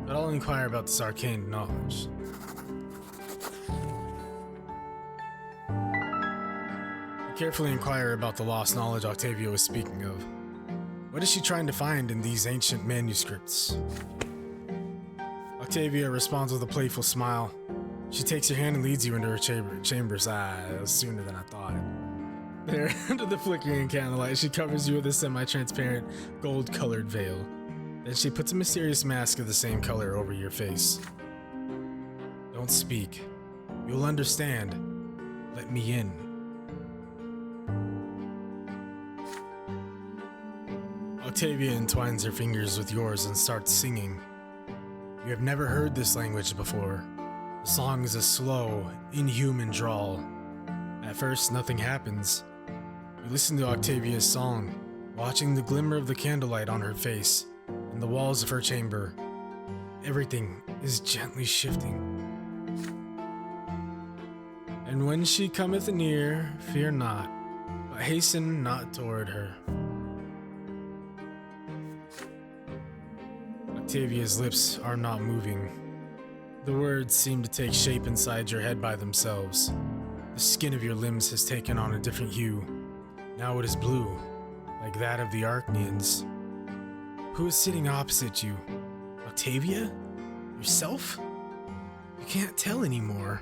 But I'll inquire about this arcane knowledge. I carefully inquire about the lost knowledge Octavia was speaking of. What is she trying to find in these ancient manuscripts? Octavia responds with a playful smile. She takes your hand and leads you into her chambers. That was sooner than I thought. There, under the flickering candlelight, she covers you with a semi-transparent, gold-colored veil. Then she puts a mysterious mask of the same color over your face. Don't speak. You'll understand. Let me in. Octavia entwines her fingers with yours and starts singing. You have never heard this language before. The song is a slow, inhuman drawl. At first, nothing happens. You listen to Octavia's song, watching the glimmer of the candlelight on her face and the walls of her chamber. Everything is gently shifting. And when she cometh near, fear not, but hasten not toward her. Octavia's lips are not moving. The words seem to take shape inside your head by themselves. The skin of your limbs has taken on a different hue. Now it is blue, like that of the Arachnians. Who is sitting opposite you? Octavia? Yourself? You can't tell anymore.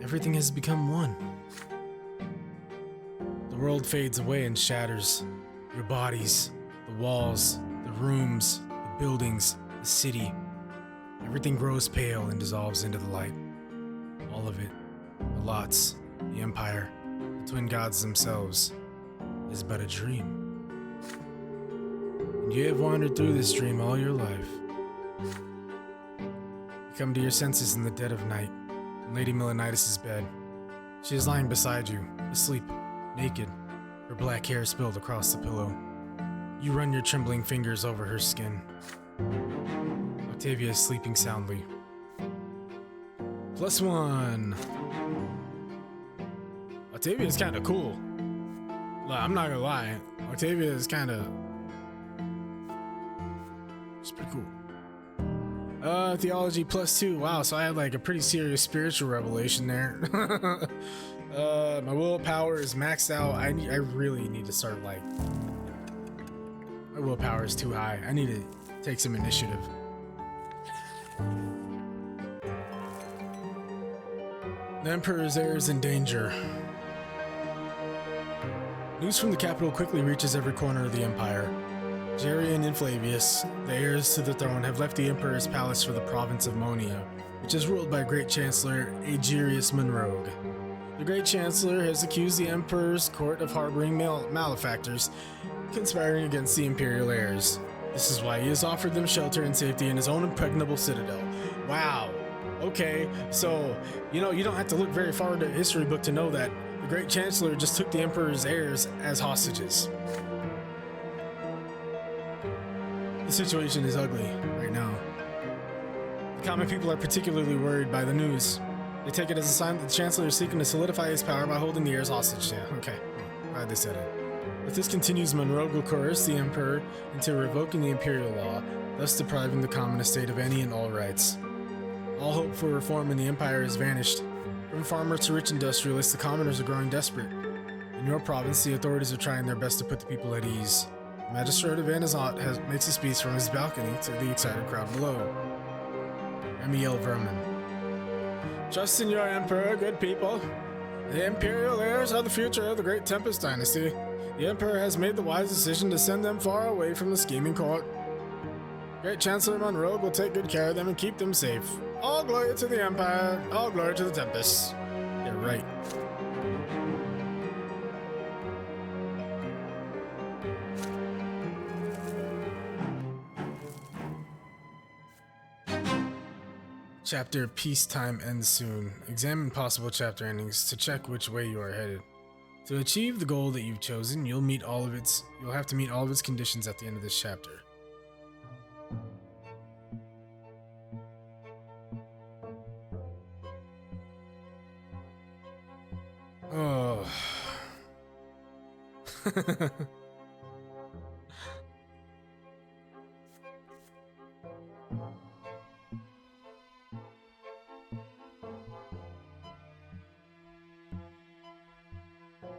Everything has become one. The world fades away and shatters. Your bodies, the walls, the rooms, the buildings, the city. Everything grows pale and dissolves into the light. All of it, the lots, the empire, the twin gods themselves, is but a dream. And you have wandered through this dream all your life. You come to your senses in the dead of night, in Lady Melanitis' bed. She is lying beside you, asleep, naked, her black hair spilled across the pillow. You run your trembling fingers over her skin. Octavia is sleeping soundly. +1. Octavia is kind of cool. I'm not gonna lie. Octavia is kind of... It's pretty cool. Theology +2. Wow, so I had like a pretty serious spiritual revelation there. My willpower is maxed out. I really need to start like... My willpower is too high. I need to take some initiative. The Emperor's heir is in danger. News from the capital quickly reaches every corner of the Empire. Jarian and Flavius, the heirs to the throne, have left the Emperor's palace for the province of Monia, which is ruled by Great Chancellor Aegirius Monrogue. The Great Chancellor has accused the Emperor's court of harboring malefactors, conspiring against the Imperial heirs. This is why he has offered them shelter and safety in his own impregnable citadel. Wow. Okay, so, you know, you don't have to look very far into a history book to know that the Great Chancellor just took the Emperor's heirs as hostages. The situation is ugly right now. The common people are particularly worried by the news. They take it as a sign that the Chancellor is seeking to solidify his power by holding the heirs hostage. Yeah, okay. Glad they said it. If this continues, Monroe will coerce the Emperor into revoking the Imperial law, thus depriving the common estate of any and all rights. All hope for reform in the Empire has vanished. From farmer to rich industrialist, the commoners are growing desperate. In your province, the authorities are trying their best to put the people at ease. The Magistrate of Anazat makes a speech from his balcony to the excited crowd below. Amiel Vermin. Trust in your Emperor, good people. The Imperial heirs are the future of the Great Tempest Dynasty. The Emperor has made the wise decision to send them far away from the scheming court. Great Chancellor Monroe will take good care of them and keep them safe. All glory to the Empire, all glory to the Tempest. You're right. Chapter Peacetime ends soon. Examine possible chapter endings to check which way you are headed. To achieve the goal that you've chosen, you'll have to meet all of its conditions at the end of this chapter. Oh.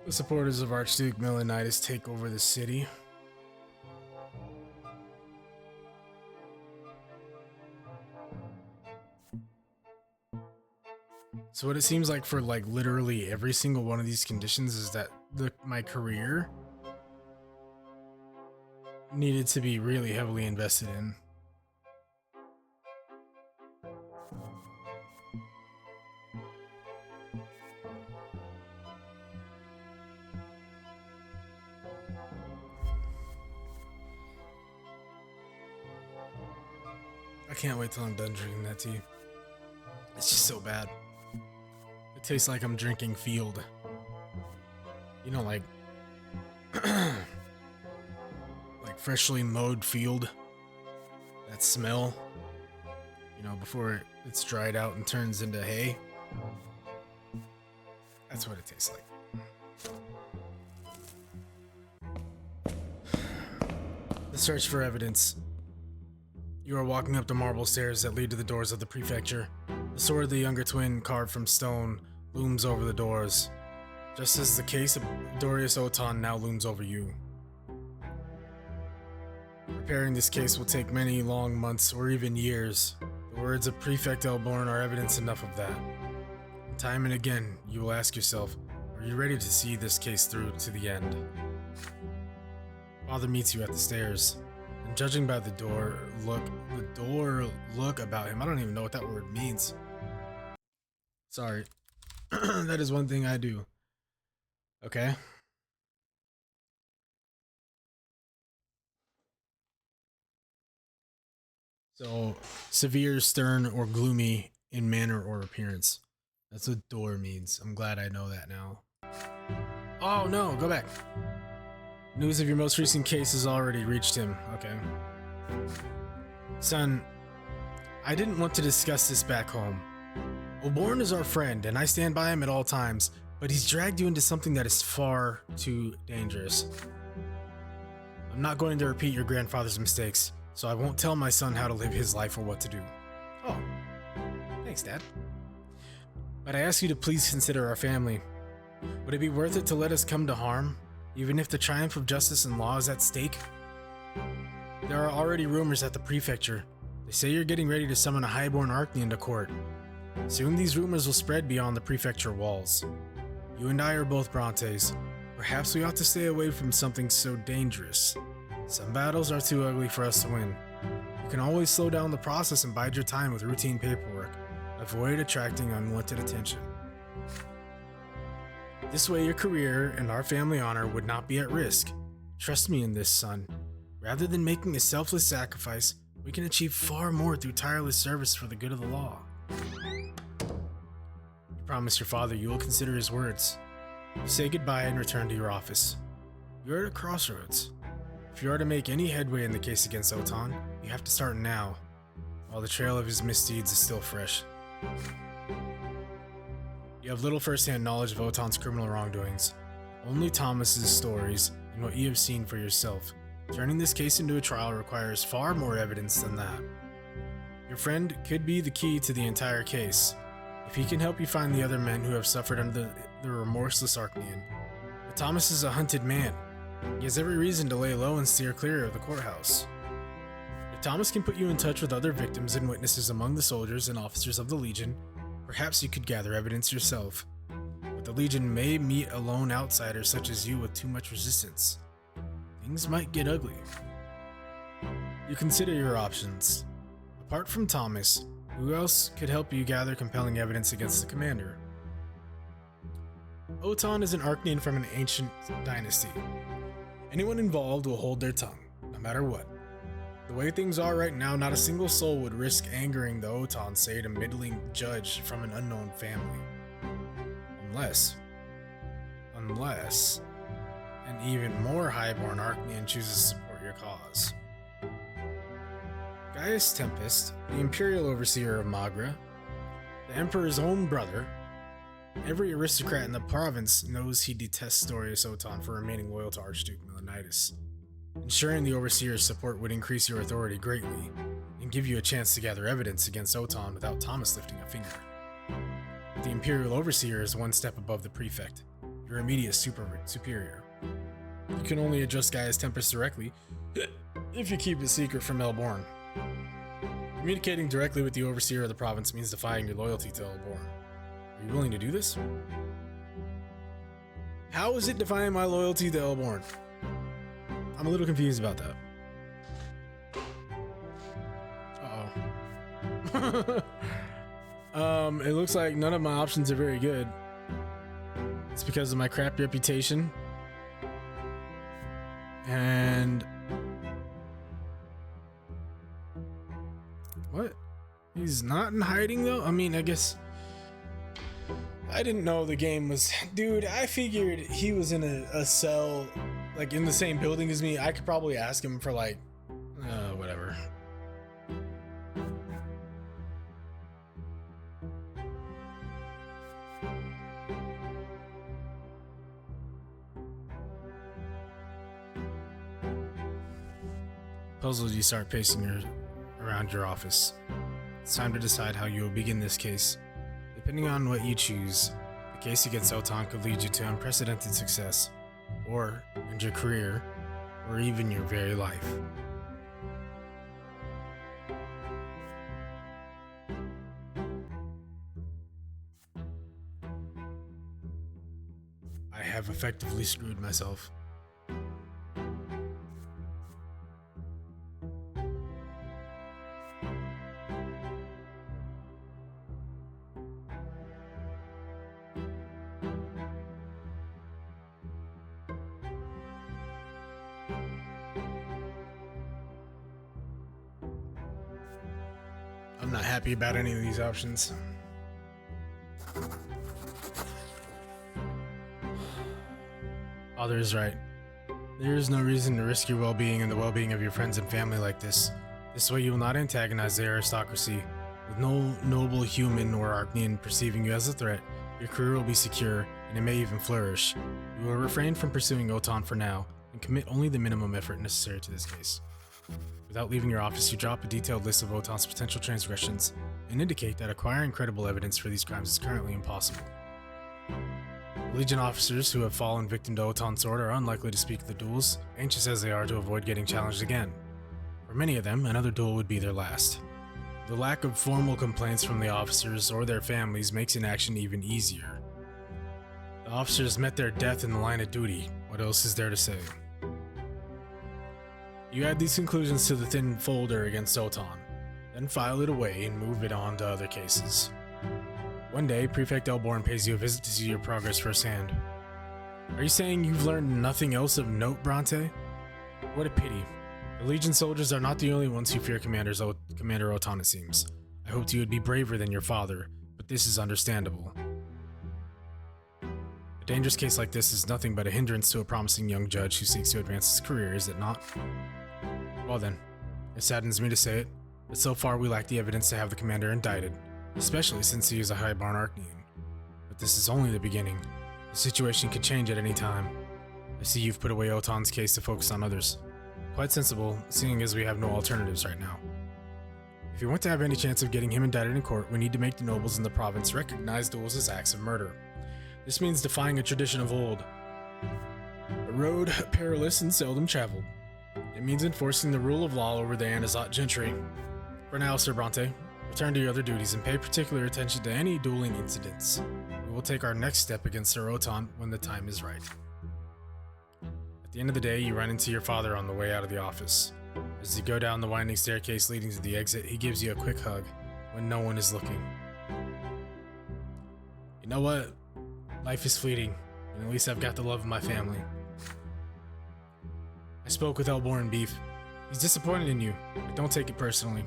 The supporters of Archduke Melanitis take over the city. So what it seems like for like literally every single one of these conditions is that my career needed to be really heavily invested in. I can't wait till I'm done drinking that tea. It's just so bad. It tastes like I'm drinking field. You know, like like freshly mowed field. That smell, you know, before it's dried out and turns into hay. That's what it tastes like. The search for evidence. You are walking up the marble stairs that lead to the doors of the prefecture. The sword of the younger twin, carved from stone, looms over the doors, just as the case of Dorius Oton now looms over you. Preparing this case will take many long months or even years. The words of Prefect Elborn are evidence enough of that. Time and again, you will ask yourself, are you ready to see this case through to the end? Father meets you at the stairs, and judging by the door look about him, I don't even know what that word means. Sorry. That is one thing I do. Okay. So, severe, stern, or gloomy in manner or appearance. That's what door means. I'm glad I know that now. Oh no, go back. News of your most recent case has already reached him. Okay. Son, I didn't want to discuss this back home. Oborn is our friend, and I stand by him at all times, but he's dragged you into something that is far too dangerous. I'm not going to repeat your grandfather's mistakes, so I won't tell my son how to live his life or what to do. Oh, thanks, Dad. But I ask you to please consider our family. Would it be worth it to let us come to harm, even if the triumph of justice and law is at stake? There are already rumors at the prefecture. They say you're getting ready to summon a highborn Archne into court. Soon these rumors will spread beyond the prefecture walls. You and I are both Brantes. Perhaps we ought to stay away from something so dangerous. Some battles are too ugly for us to win. You can always slow down the process and bide your time with routine paperwork. Avoid attracting unwanted attention. This way your career and our family honor would not be at risk. Trust me in this, son. Rather than making a selfless sacrifice, we can achieve far more through tireless service for the good of the law. You promise your father you will consider his words. You say goodbye and return to your office. You are at a crossroads. If you are to make any headway in the case against Oton, you have to start now, while the trail of his misdeeds is still fresh. You have little first-hand knowledge of Oton's criminal wrongdoings, only Thomas's stories and what you have seen for yourself. Turning this case into a trial requires far more evidence than that. Your friend could be the key to the entire case, if he can help you find the other men who have suffered under the remorseless Archnean. But Thomas is a hunted man. He has every reason to lay low and steer clear of the courthouse. If Thomas can put you in touch with other victims and witnesses among the soldiers and officers of the Legion, perhaps you could gather evidence yourself. But the Legion may meet a lone outsider such as you with too much resistance. Things might get ugly. You consider your options. Apart from Thomas, who else could help you gather compelling evidence against the commander? Oton is an Archnean from an ancient dynasty. Anyone involved will hold their tongue, no matter what. The way things are right now, not a single soul would risk angering the Otan, say, a middling judge from an unknown family. Unless an even more highborn Archnean chooses to support your cause. Gaius Tempest, the Imperial Overseer of Magra, the Emperor's own brother, every aristocrat in the province knows he detests Dorius Otan for remaining loyal to Archduke Melanitis. Ensuring the Overseer's support would increase your authority greatly, and give you a chance to gather evidence against Otan without Thomas lifting a finger. The Imperial Overseer is one step above the Prefect, your immediate superior. You can only address Gaius Tempest directly if you keep it secret from Elborn. Communicating directly with the Overseer of the province means defying your loyalty to Elborn. Are you willing to do this? How is it defying my loyalty to Elborn? I'm a little confused about that. Uh-oh. It looks like none of my options are very good. It's because of my crap reputation. And... what? He's not in hiding though? I mean, I guess... I didn't know the game was... Dude, I figured he was in a cell, like in the same building as me. I could probably ask him for like... whatever. Puzzled, you start pacing around your office. It's time to decide how you will begin this case. Depending on what you choose, the case against Otan could lead you to unprecedented success, or end your career, or even your very life. I have effectively screwed myself. I'm not happy about any of these options. Father is right. There is no reason to risk your well-being and the well-being of your friends and family like this. This way you will not antagonize the aristocracy. With no noble human or Archnean perceiving you as a threat, your career will be secure, and it may even flourish. You will refrain from pursuing Otan for now, and commit only the minimum effort necessary to this case. Without leaving your office, you drop a detailed list of Otan's potential transgressions, and indicate that acquiring credible evidence for these crimes is currently impossible. Legion officers who have fallen victim to Otan's sword are unlikely to speak at the duels, anxious as they are to avoid getting challenged again. For many of them, another duel would be their last. The lack of formal complaints from the officers or their families makes inaction even easier. The officers met their death in the line of duty. What else is there to say? You add these conclusions to the thin folder against Otan, then file it away and move it on to other cases. One day, Prefect Elborn pays you a visit to see your progress firsthand. Are you saying you've learned nothing else of note, Brante? What a pity. The Legion soldiers are not the only ones who fear Commander Otan, it seems. I hoped you would be braver than your father, but this is understandable. A dangerous case like this is nothing but a hindrance to a promising young judge who seeks to advance his career, is it not? Well then, it saddens me to say it, but so far we lack the evidence to have the commander indicted, especially since he is a highborn Archnean. But this is only the beginning. The situation could change at any time. I see you've put away Otan's case to focus on others. Quite sensible, seeing as we have no alternatives right now. If we want to have any chance of getting him indicted in court, we need to make the nobles in the province recognize duels as acts of murder. This means defying a tradition of old, a road perilous and seldom traveled. It means enforcing the rule of law over the Anazat gentry. For now, Sir Brante, return to your other duties and pay particular attention to any dueling incidents. We will take our next step against Sir Otan when the time is right. At the end of the day, you run into your father on the way out of the office. As you go down the winding staircase leading to the exit, he gives you a quick hug when no one is looking. You know what? Life is fleeting, and at least I've got the love of my family. I spoke with Elborn Beef. He's disappointed in you, but don't take it personally.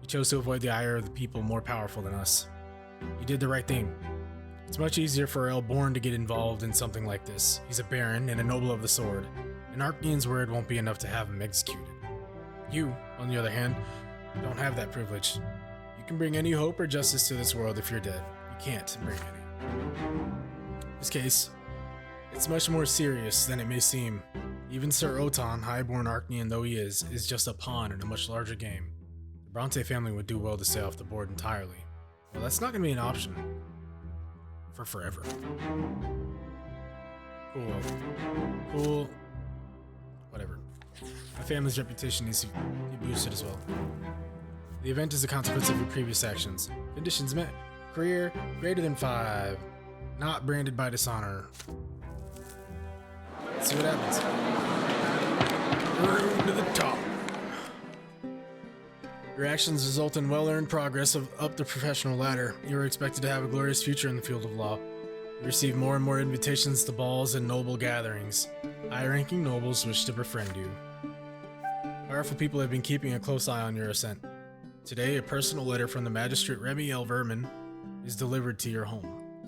You chose to avoid the ire of the people more powerful than us. You did the right thing. It's much easier for Elborn to get involved in something like this. He's a baron and a noble of the sword. An Archnean's word won't be enough to have him executed. You, on the other hand, don't have that privilege. You can bring any hope or justice to this world if you're dead. You can't bring any. In this case, it's much more serious than it may seem. Even Sir Otan, highborn Archnean though he is just a pawn in a much larger game. The Brante family would do well to stay off the board entirely. Well, that's not going to be an option. For forever. Cool. Whatever. My family's reputation needs to be boosted as well. The event is a consequence of your previous actions. Conditions met. Career greater than 5. Not branded by dishonor. Let's see what happens. Road to the top. Your actions result in well-earned progress up the professional ladder. You are expected to have a glorious future in the field of law. You receive more and more invitations to balls and noble gatherings. High-ranking nobles wish to befriend you. Powerful people have been keeping a close eye on your ascent. Today, a personal letter from the magistrate Remy L. Vermin is delivered to your home.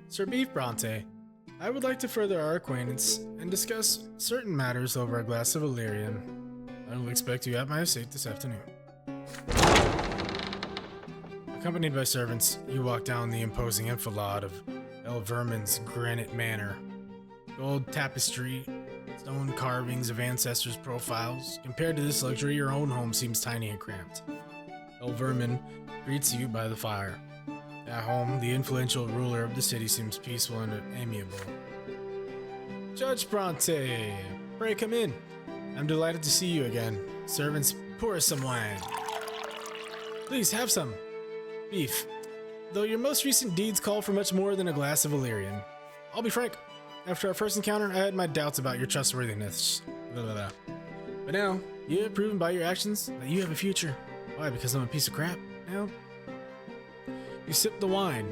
Sir Beef Brante, I would like to further our acquaintance and discuss certain matters over a glass of Illyrian. I will expect you at my estate this afternoon. Accompanied by servants, you walk down the imposing enfilade of El Vermin's granite manor. Gold tapestry, stone carvings of ancestors' profiles. Compared to this luxury, your own home seems tiny and cramped. El Vermin greets you by the fire. At home, the influential ruler of the city seems peaceful and amiable. Judge Brante, pray come in. I'm delighted to see you again. Servants, pour us some wine. Please, have some. Beef. Though your most recent deeds call for much more than a glass of Illyrian. I'll be frank. After our first encounter, I had my doubts about your trustworthiness. But now, you have proven by your actions that you have a future. Why, because I'm a piece of crap now? You sip the wine.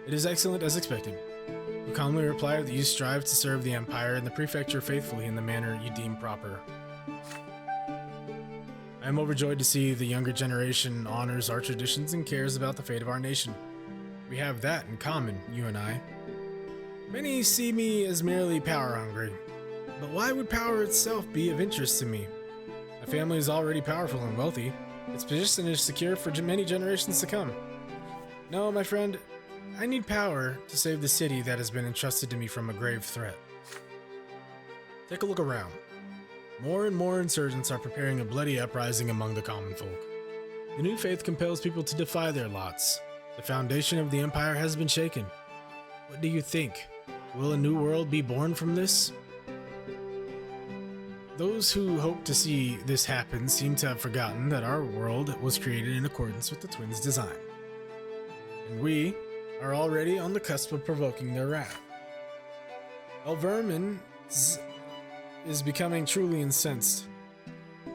It is excellent as expected. You calmly reply that you strive to serve the Empire and the Prefecture faithfully in the manner you deem proper. I am overjoyed to see the younger generation honors our traditions and cares about the fate of our nation. We have that in common, you and I. Many see me as merely power-hungry, but why would power itself be of interest to me? My family is already powerful and wealthy. Its position is secure for many generations to come. No, my friend, I need power to save the city that has been entrusted to me from a grave threat. Take a look around. More and more insurgents are preparing a bloody uprising among the common folk. The new faith compels people to defy their lots. The foundation of the Empire has been shaken. What do you think? Will a new world be born from this? Those who hope to see this happen seem to have forgotten that our world was created in accordance with the twins' design. And we are already on the cusp of provoking their wrath. El Vermin is becoming truly incensed.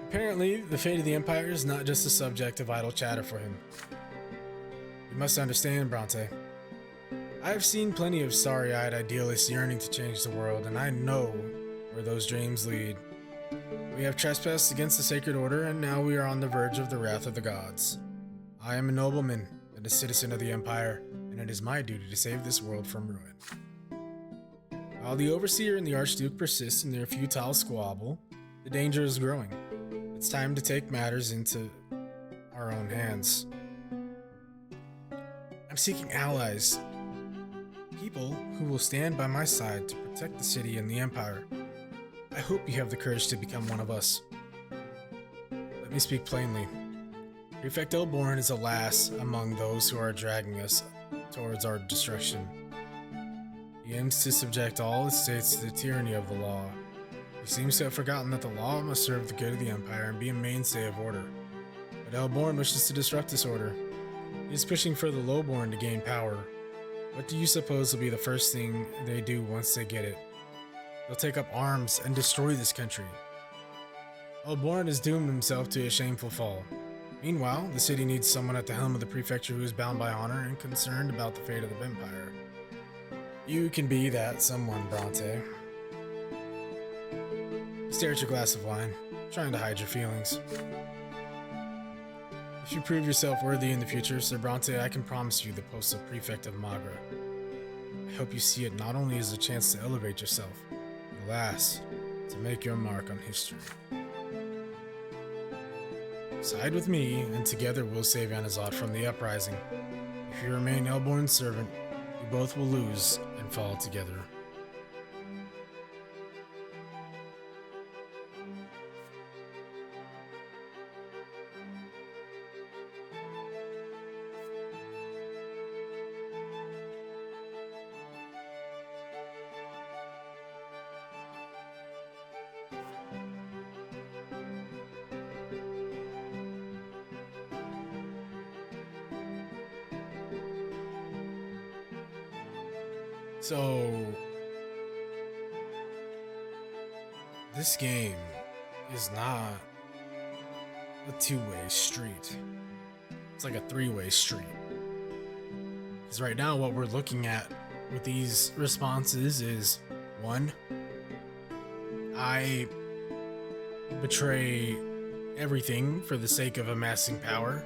Apparently, the fate of the Empire is not just a subject of idle chatter for him. You must understand, Brante. I have seen plenty of starry-eyed idealists yearning to change the world, and I know where those dreams lead. We have trespassed against the Sacred Order, and now we are on the verge of the wrath of the gods. I am a nobleman and a citizen of the Empire, and it is my duty to save this world from ruin. While the Overseer and the Archduke persist in their futile squabble, the danger is growing. It's time to take matters into our own hands. I'm seeking allies. People who will stand by my side to protect the city and the Empire. I hope you have the courage to become one of us. Let me speak plainly. Prefect Elborn is a lass among those who are dragging us towards our destruction. He aims to subject all estates to the tyranny of the law. He seems to have forgotten that the law must serve the good of the Empire and be a mainstay of order. But Elborn wishes to disrupt this order. He is pushing for the lowborn to gain power. What do you suppose will be the first thing they do once they get it? They'll take up arms and destroy this country. Elborn has doomed himself to a shameful fall. Meanwhile, the city needs someone at the helm of the prefecture who is bound by honor and concerned about the fate of the Empire. You can be that someone, Brante. Stare at your glass of wine, trying to hide your feelings. If you prove yourself worthy in the future, Sir Brante, I can promise you the post of Prefect of Magra. I hope you see it not only as a chance to elevate yourself, but alas, to make your mark on history. Side with me, and together we'll save Anazat from the uprising. If you remain Elborn's servant, you both will lose and fall together. So, this game is not a two-way street. It's like a three-way street. Because right now what we're looking at with these responses is, 1, I betray everything for the sake of amassing power.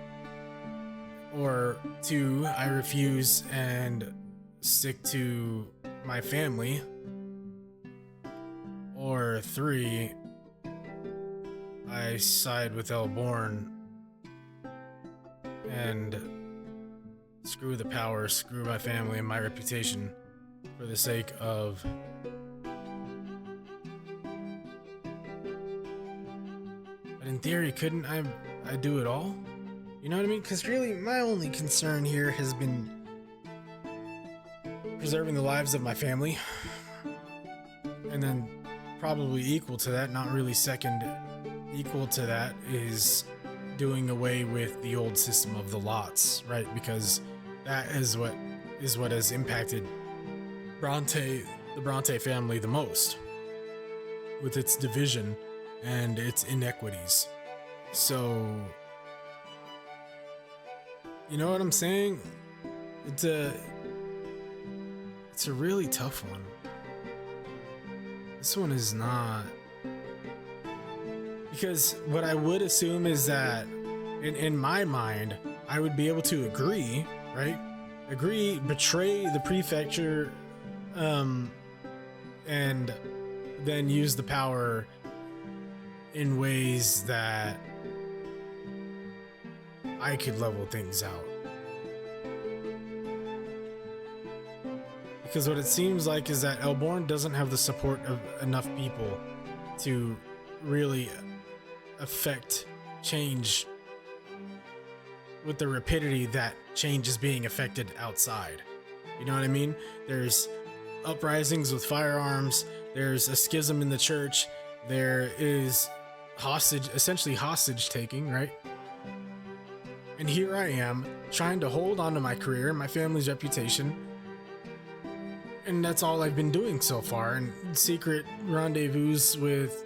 Or 2, I refuse and stick to my family. Or 3, I side with Elborn and screw the power, screw my family and my reputation for the sake of but in theory, couldn't I do it all? You know what I mean? Because really, my only concern here has been preserving the lives of my family. And then probably equal to that, not really second, equal to that is doing away with the old system of the lots, right? Because that is what has impacted the Brante family the most, with its division and its inequities. So, you know what I'm saying? It's a really tough one. This one is not, because what I would assume is that in my mind, I would be able to agree, right? Agree, betray the prefecture, and then use the power in ways that I could level things out. Because what it seems like is that Elborn doesn't have the support of enough people to really affect change with the rapidity that change is being affected outside. You know what I mean? There's uprisings with firearms, there's a schism in the church, there is essentially hostage taking, right? And here I am trying to hold on to my career, my family's reputation, and that's all I've been doing so far, and secret rendezvous with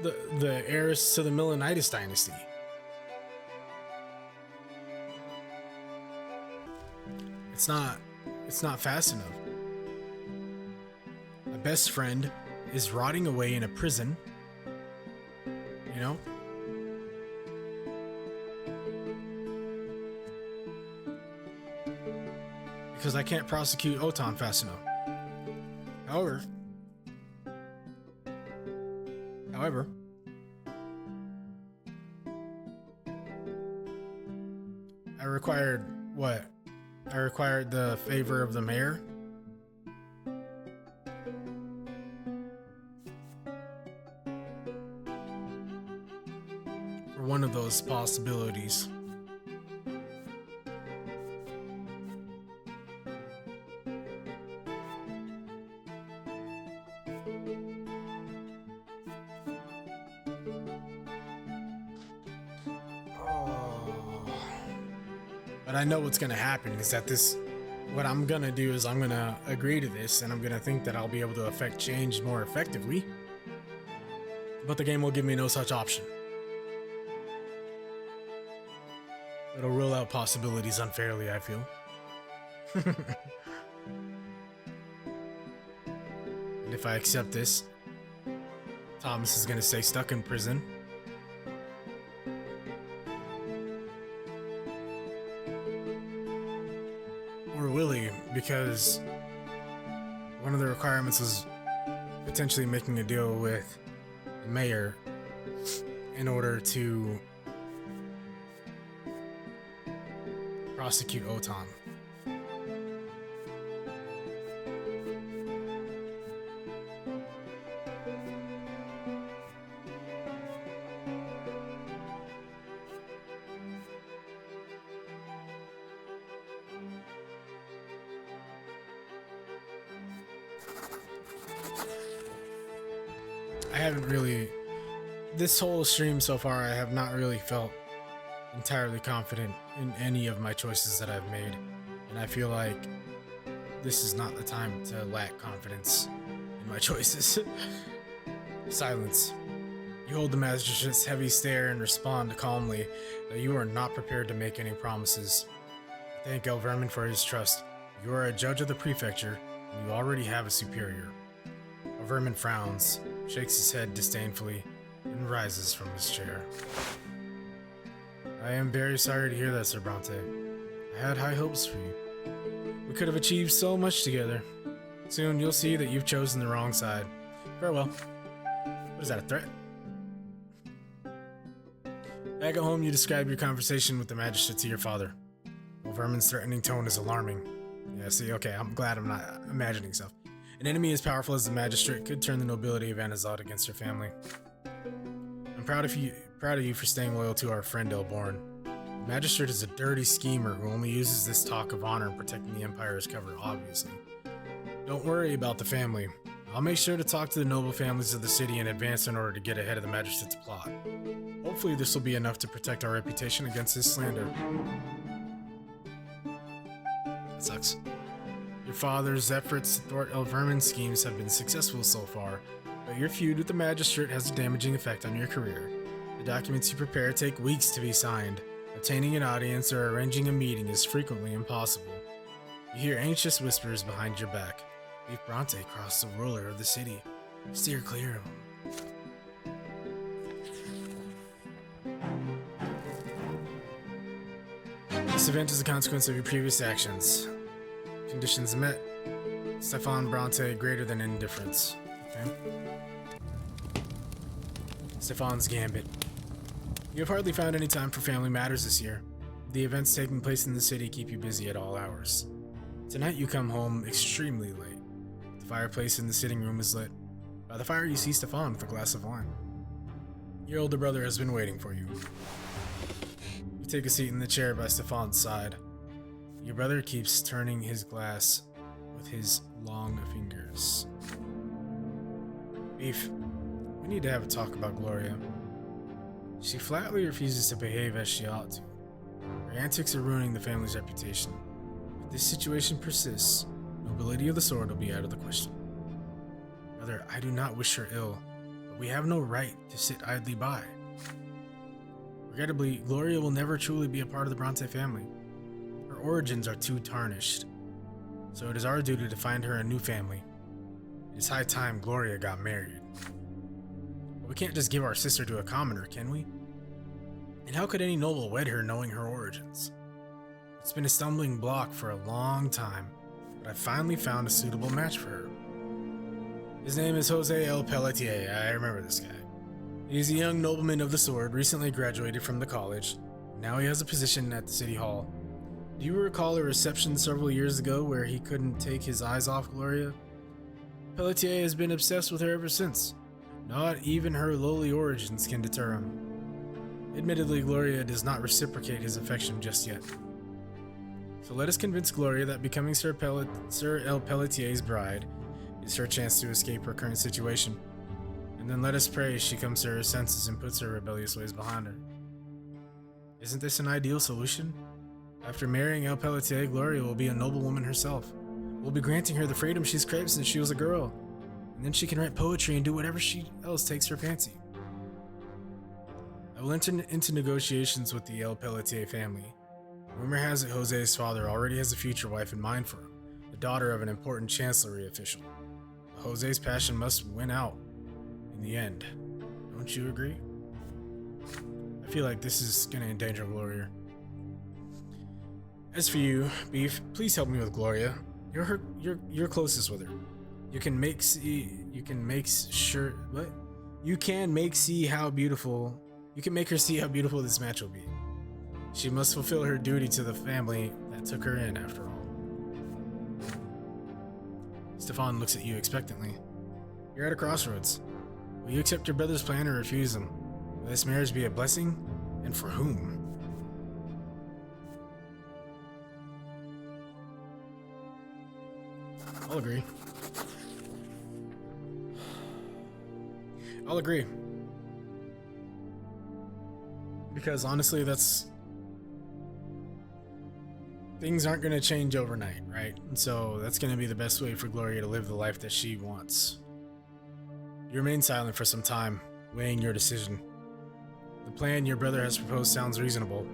the heiress to the Milanitis dynasty. It's not fast enough. My best friend is rotting away in a prison, you know? Because I can't prosecute Otan fast enough. However, I required what? I required the favor of the mayor. For one of those possibilities. But I know what's gonna happen is that what I'm gonna do is I'm gonna agree to this, and I'm gonna think that I'll be able to affect change more effectively. But the game will give me no such option. It'll rule out possibilities unfairly, I feel. And if I accept this, Thomas is going to stay stuck in prison. Or will he? Because one of the requirements was potentially making a deal with the mayor in order to prosecute Otan. I haven't really, this whole stream so far, I have not really felt entirely confident in any of my choices that I've made, and I feel like this is not the time to lack confidence in my choices. Silence. You hold the magistrate's heavy stare and respond calmly that you are not prepared to make any promises. Thank El Vermin for his trust. You are a judge of the prefecture, and you already have a superior. El Vermin frowns, shakes his head disdainfully, and rises from his chair. I am very sorry to hear that, Sir Brante. I had high hopes for you. We could have achieved so much together. Soon you'll see that you've chosen the wrong side. Farewell. What is that, a threat? Back at home, you describe your conversation with the magistrate to your father. Well, Vermin's threatening tone is alarming. Yeah, see, okay, I'm glad I'm not imagining stuff. An enemy as powerful as the magistrate could turn the nobility of Anazad against your family. I'm proud of you for staying loyal to our friend Elborn. The magistrate is a dirty schemer who only uses this talk of honor and protecting the empire as cover, obviously. Don't worry about the family. I'll make sure to talk to the noble families of the city in advance in order to get ahead of the magistrate's plot. Hopefully this will be enough to protect our reputation against his slander. That sucks. Your father's efforts to thwart El Vermin's schemes have been successful so far, but your feud with the magistrate has a damaging effect on your career. The documents you prepare take weeks to be signed. Obtaining an audience or arranging a meeting is frequently impossible. You hear anxious whispers behind your back. Leave Brante cross the ruler of the city. Steer clear of him. This event is a consequence of your previous actions. Conditions met. Stefan Brante greater than indifference. Okay. Stefan's Gambit. You have hardly found any time for family matters this year. The events taking place in the city keep you busy at all hours. Tonight you come home extremely late. The fireplace in the sitting room is lit. By the fire you see Stefan with a glass of wine. Your older brother has been waiting for you. You take a seat in the chair by Stefan's side. Your brother keeps turning his glass with his long fingers. Beef, we need to have a talk about Gloria. She flatly refuses to behave as she ought to. Her antics are ruining the family's reputation. If this situation persists, nobility of the sword will be out of the question. Brother, I do not wish her ill, but we have no right to sit idly by. Regrettably, Gloria will never truly be a part of the Brante family. Her origins are too tarnished, so it is our duty to find her a new family. It is high time Gloria got married. But we can't just give our sister to a commoner, can we? And how could any noble wed her knowing her origins? It's been a stumbling block for a long time, but I finally found a suitable match for her. His name is Jose El Pelletier. I remember this guy. He's a young nobleman of the sword, recently graduated from the college. Now he has a position at the city hall. Do you recall a reception several years ago where he couldn't take his eyes off Gloria? Pelletier has been obsessed with her ever since. Not even her lowly origins can deter him. Admittedly, Gloria does not reciprocate his affection just yet. So let us convince Gloria that becoming Sir El Pelletier's bride is her chance to escape her current situation. And then let us pray she comes to her senses and puts her rebellious ways behind her. Isn't this an ideal solution? After marrying El Pelletier, Gloria will be a noblewoman herself. We'll be granting her the freedom she's craved since she was a girl. And then she can write poetry and do whatever else takes her fancy. I will enter into negotiations with the El Pelletier family. Rumor has it Jose's father already has a future wife in mind for him, the daughter of an important chancellery official. But Jose's passion must win out. in the end. Don't you agree? I feel like this is gonna endanger Gloria. As for you, Beef, please help me with Gloria. You're closest with her. You can make see how beautiful this match will be. She must fulfill her duty to the family that took her in, after all. Stefan looks at you expectantly. You're at a crossroads. Will you accept your brother's plan or refuse him? Will this marriage be a blessing? And for whom? I'll agree. Because honestly, things aren't going to change overnight, right? And so that's going to be the best way for Gloria to live the life that she wants. You remain silent for some time, weighing your decision. The plan your brother has proposed sounds reasonable.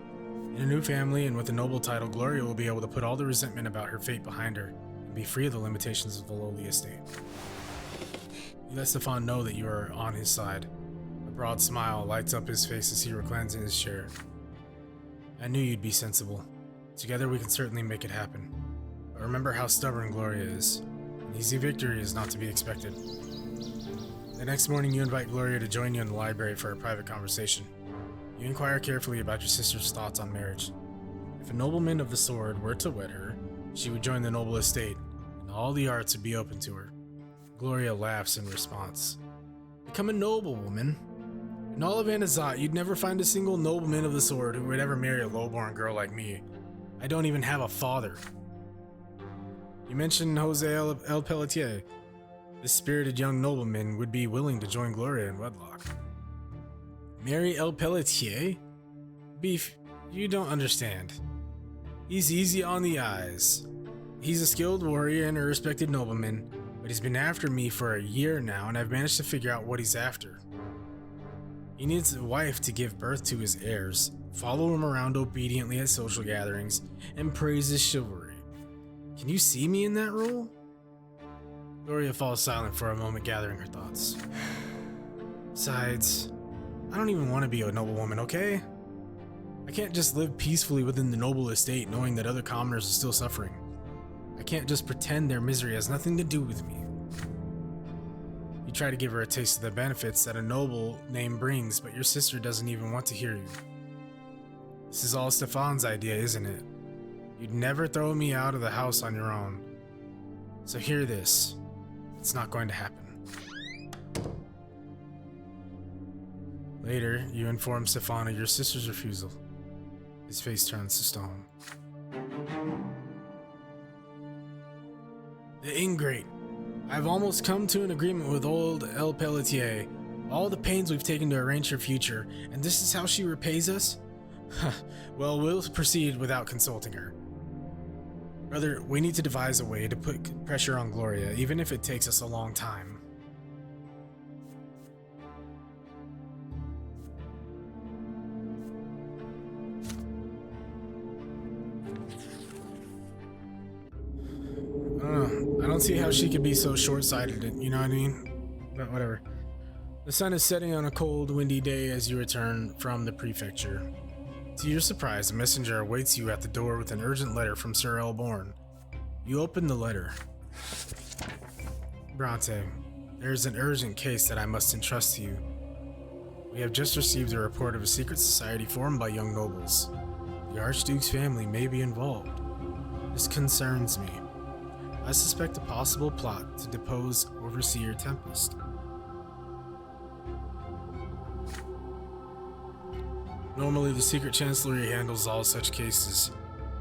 In a new family and with a noble title, Gloria will be able to put all the resentment about her fate behind her and be free of the limitations of the lowly estate. You let Stefan know that you are on his side. A broad smile lights up his face as he reclines in his chair. I knew you'd be sensible. Together we can certainly make it happen. But remember how stubborn Gloria is. An easy victory is not to be expected. The next morning you invite Gloria to join you in the library for a private conversation. You inquire carefully about your sister's thoughts on marriage. If a nobleman of the sword were to wed her, she would join the noble estate, and all the arts would be open to her. Gloria laughs in response. Become a noblewoman? In all of Anazat, you'd never find a single nobleman of the sword who would ever marry a lowborn girl like me. I don't even have a father. You mentioned Jose El Pelletier. This spirited young nobleman would be willing to join Gloria in wedlock. Marry El Pelletier? Beef, you don't understand. He's easy on the eyes. He's a skilled warrior and a respected nobleman, but he's been after me for a year now, and I've managed to figure out what he's after. He needs a wife to give birth to his heirs, follow him around obediently at social gatherings, and praise his chivalry. Can you see me in that role? Gloria falls silent for a moment, gathering her thoughts. Besides, I don't even want to be a noblewoman, okay? I can't just live peacefully within the noble estate knowing that other commoners are still suffering. I can't just pretend their misery has nothing to do with me. You try to give her a taste of the benefits that a noble name brings, but your sister doesn't even want to hear you. This is all Stefan's idea, isn't it? You'd never throw me out of the house on your own. So hear this. It's not going to happen. Later, you inform Stefan of your sister's refusal. His face turns to stone. The ingrate. I've almost come to an agreement with old El Pelletier. All the pains we've taken to arrange her future, and this is how she repays us? Well, we'll proceed without consulting her. Brother, we need to devise a way to put pressure on Gloria, even if it takes us a long time. I don't see how she could be so short-sighted, you know what I mean? But whatever. The sun is setting on a cold, windy day as you return from the prefecture. To your surprise, a messenger awaits you at the door with an urgent letter from Sir Elborn. You open the letter. Brante, there is an urgent case that I must entrust to you. We have just received a report of a secret society formed by young nobles. The Archduke's family may be involved. This concerns me. I suspect a possible plot to depose Overseer Tempest. Normally, the Secret Chancellery handles all such cases,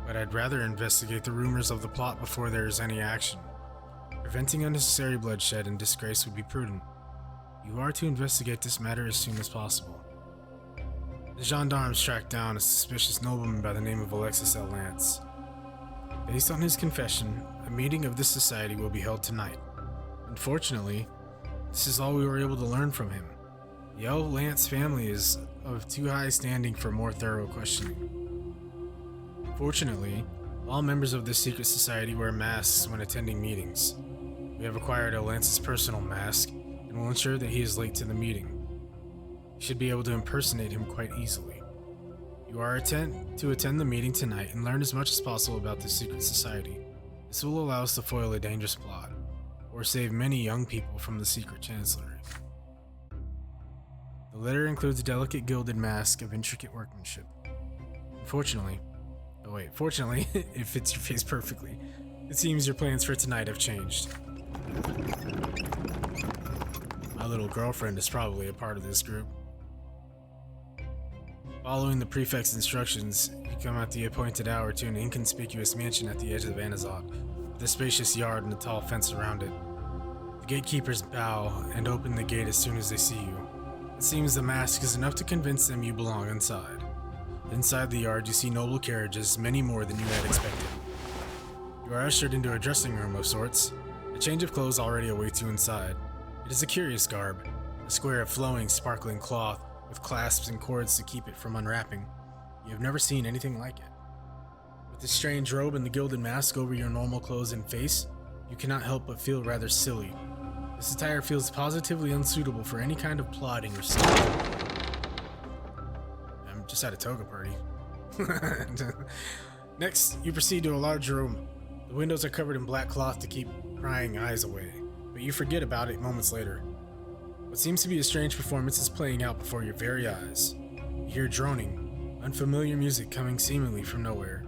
but I'd rather investigate the rumors of the plot before there is any action. Preventing unnecessary bloodshed and disgrace would be prudent. You are to investigate this matter as soon as possible. The gendarmes tracked down a suspicious nobleman by the name of Alexis L. Lance. Based on his confession, a meeting of this society will be held tonight. Unfortunately, this is all we were able to learn from him. The L. Lance family is of too high standing for more thorough questioning. Fortunately, all members of this secret society wear masks when attending meetings. We have acquired L. Lance's personal mask and will ensure that he is late to the meeting. You should be able to impersonate him quite easily. You are to attend the meeting tonight and learn as much as possible about this secret society. This will allow us to foil a dangerous plot, or save many young people from the secret chancellery. The letter includes a delicate gilded mask of intricate workmanship. Fortunately, it fits your face perfectly. It seems your plans for tonight have changed. My little girlfriend is probably a part of this group. Following the prefect's instructions, you come at the appointed hour to an inconspicuous mansion at the edge of Anazot, with a spacious yard and a tall fence around it. The gatekeepers bow and open the gate as soon as they see you. It seems the mask is enough to convince them you belong inside. Inside the yard, you see noble carriages, many more than you had expected. You are ushered into a dressing room of sorts. A change of clothes already awaits you inside. It is a curious garb, a square of flowing, sparkling cloth with clasps and cords to keep it from unwrapping. You have never seen anything like it. With the strange robe and the gilded mask over your normal clothes and face, you cannot help but feel rather silly. This attire feels positively unsuitable for any kind of plotting or stealing. I'm just at a toga party. Next, you proceed to a large room. The windows are covered in black cloth to keep prying eyes away, but you forget about it moments later. What seems to be a strange performance is playing out before your very eyes. You hear droning, unfamiliar music coming seemingly from nowhere.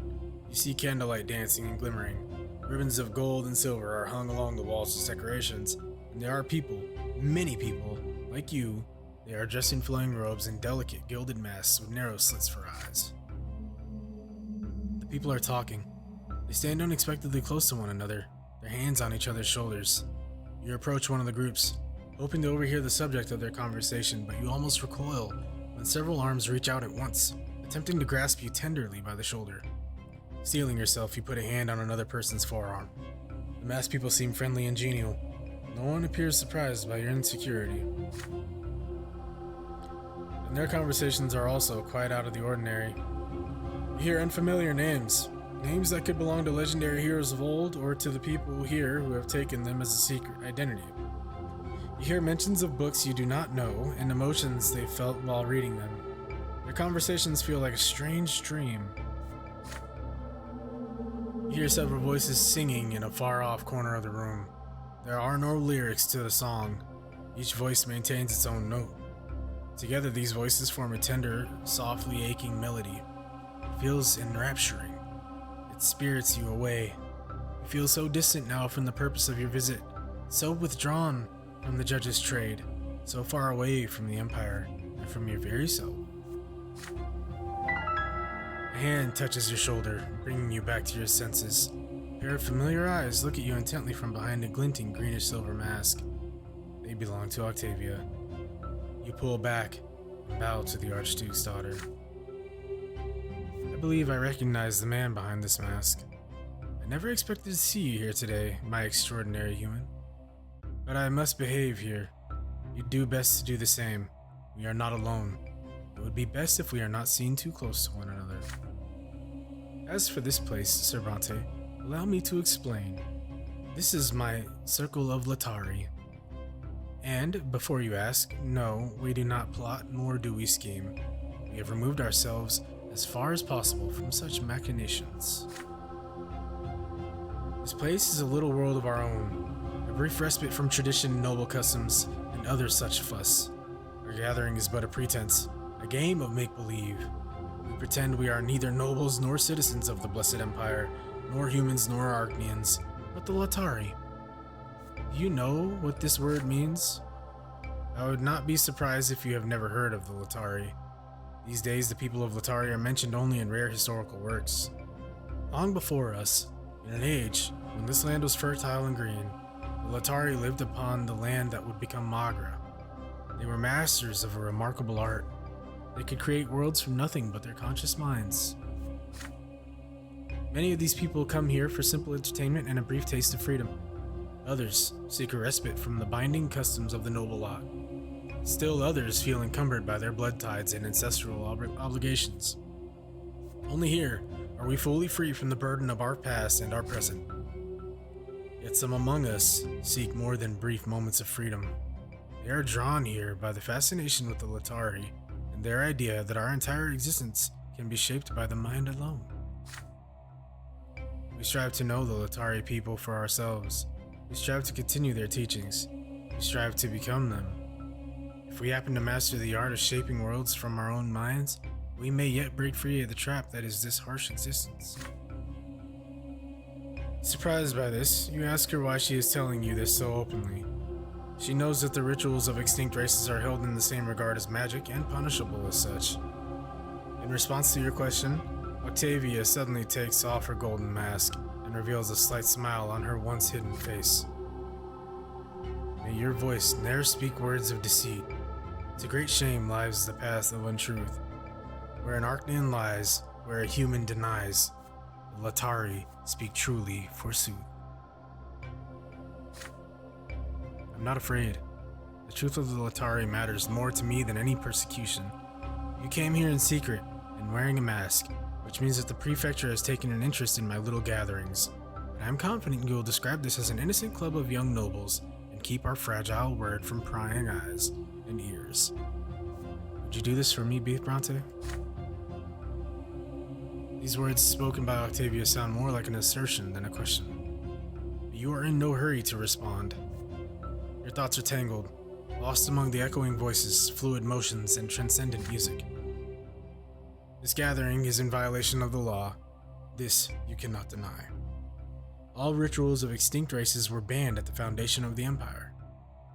You see candlelight dancing and glimmering. Ribbons of gold and silver are hung along the walls as decorations, and there are people, many people, like you. They are dressed in flowing robes and delicate gilded masks with narrow slits for eyes. The people are talking. They stand unexpectedly close to one another, their hands on each other's shoulders. You approach one of the groups, hoping to overhear the subject of their conversation, but you almost recoil when several arms reach out at once, attempting to grasp you tenderly by the shoulder. Steeling yourself, you put a hand on another person's forearm. The masked people seem friendly and genial. No one appears surprised by your insecurity. And their conversations are also quite out of the ordinary. You hear unfamiliar names that could belong to legendary heroes of old or to the people here who have taken them as a secret identity. You hear mentions of books you do not know and emotions they felt while reading them. Their conversations feel like a strange dream. You hear several voices singing in a far-off corner of the room. There are no lyrics to the song. Each voice maintains its own note. Together, these voices form a tender, softly aching melody. It feels enrapturing. It spirits you away. You feel so distant now from the purpose of your visit, so withdrawn from the judge's trade, so far away from the Empire and from your very soul. A hand touches your shoulder, bringing you back to your senses. A pair of familiar eyes look at you intently from behind a glinting greenish-silver mask. They belong to Octavia. You pull back and bow to the Archduke's daughter. I believe I recognize the man behind this mask. I never expected to see you here today, my extraordinary human. But I must behave here. You'd do best to do the same. We are not alone. It would be best if we are not seen too close to one another. As for this place, Sir Brante, allow me to explain. This is my circle of Latari. And, before you ask, no, we do not plot nor do we scheme. We have removed ourselves as far as possible from such machinations. This place is a little world of our own, a brief respite from tradition, noble customs, and other such fuss. Our gathering is but a pretense, a game of make-believe. We pretend we are neither nobles nor citizens of the Blessed Empire, nor humans nor Archnians, but the Latari. Do you know what this word means? I would not be surprised if you have never heard of the Latari. These days, the people of Latari are mentioned only in rare historical works. Long before us, in an age when this land was fertile and green, the Latari lived upon the land that would become Magra. They were masters of a remarkable art. They could create worlds from nothing but their conscious minds. Many of these people come here for simple entertainment and a brief taste of freedom. Others seek a respite from the binding customs of the noble lot. Still others feel encumbered by their blood ties and ancestral obligations. Only here are we fully free from the burden of our past and our present. Yet some among us seek more than brief moments of freedom. They are drawn here by the fascination with the Latari and their idea that our entire existence can be shaped by the mind alone. We strive to know the Latari people for ourselves. We strive to continue their teachings. We strive to become them. If we happen to master the art of shaping worlds from our own minds, we may yet break free of the trap that is this harsh existence. Surprised by this, you ask her why she is telling you this so openly. She knows that the rituals of extinct races are held in the same regard as magic and punishable as such. In response to your question, Octavia suddenly takes off her golden mask and reveals a slight smile on her once hidden face. May your voice ne'er speak words of deceit. To great shame lies the path of untruth. Where an Arcanian lies, where a human denies, the Latari speak truly forsooth. I'm not afraid. The truth of the Latari matters more to me than any persecution. You came here in secret and wearing a mask, which means that the prefecture has taken an interest in my little gatherings. And I'm confident you will describe this as an innocent club of young nobles and keep our fragile word from prying eyes and ears. Would you do this for me, Beef Brante? These words spoken by Octavia sound more like an assertion than a question. But you are in no hurry to respond. Your thoughts are tangled, lost among the echoing voices, fluid motions, and transcendent music. This gathering is in violation of the law. This you cannot deny. All rituals of extinct races were banned at the foundation of the Empire.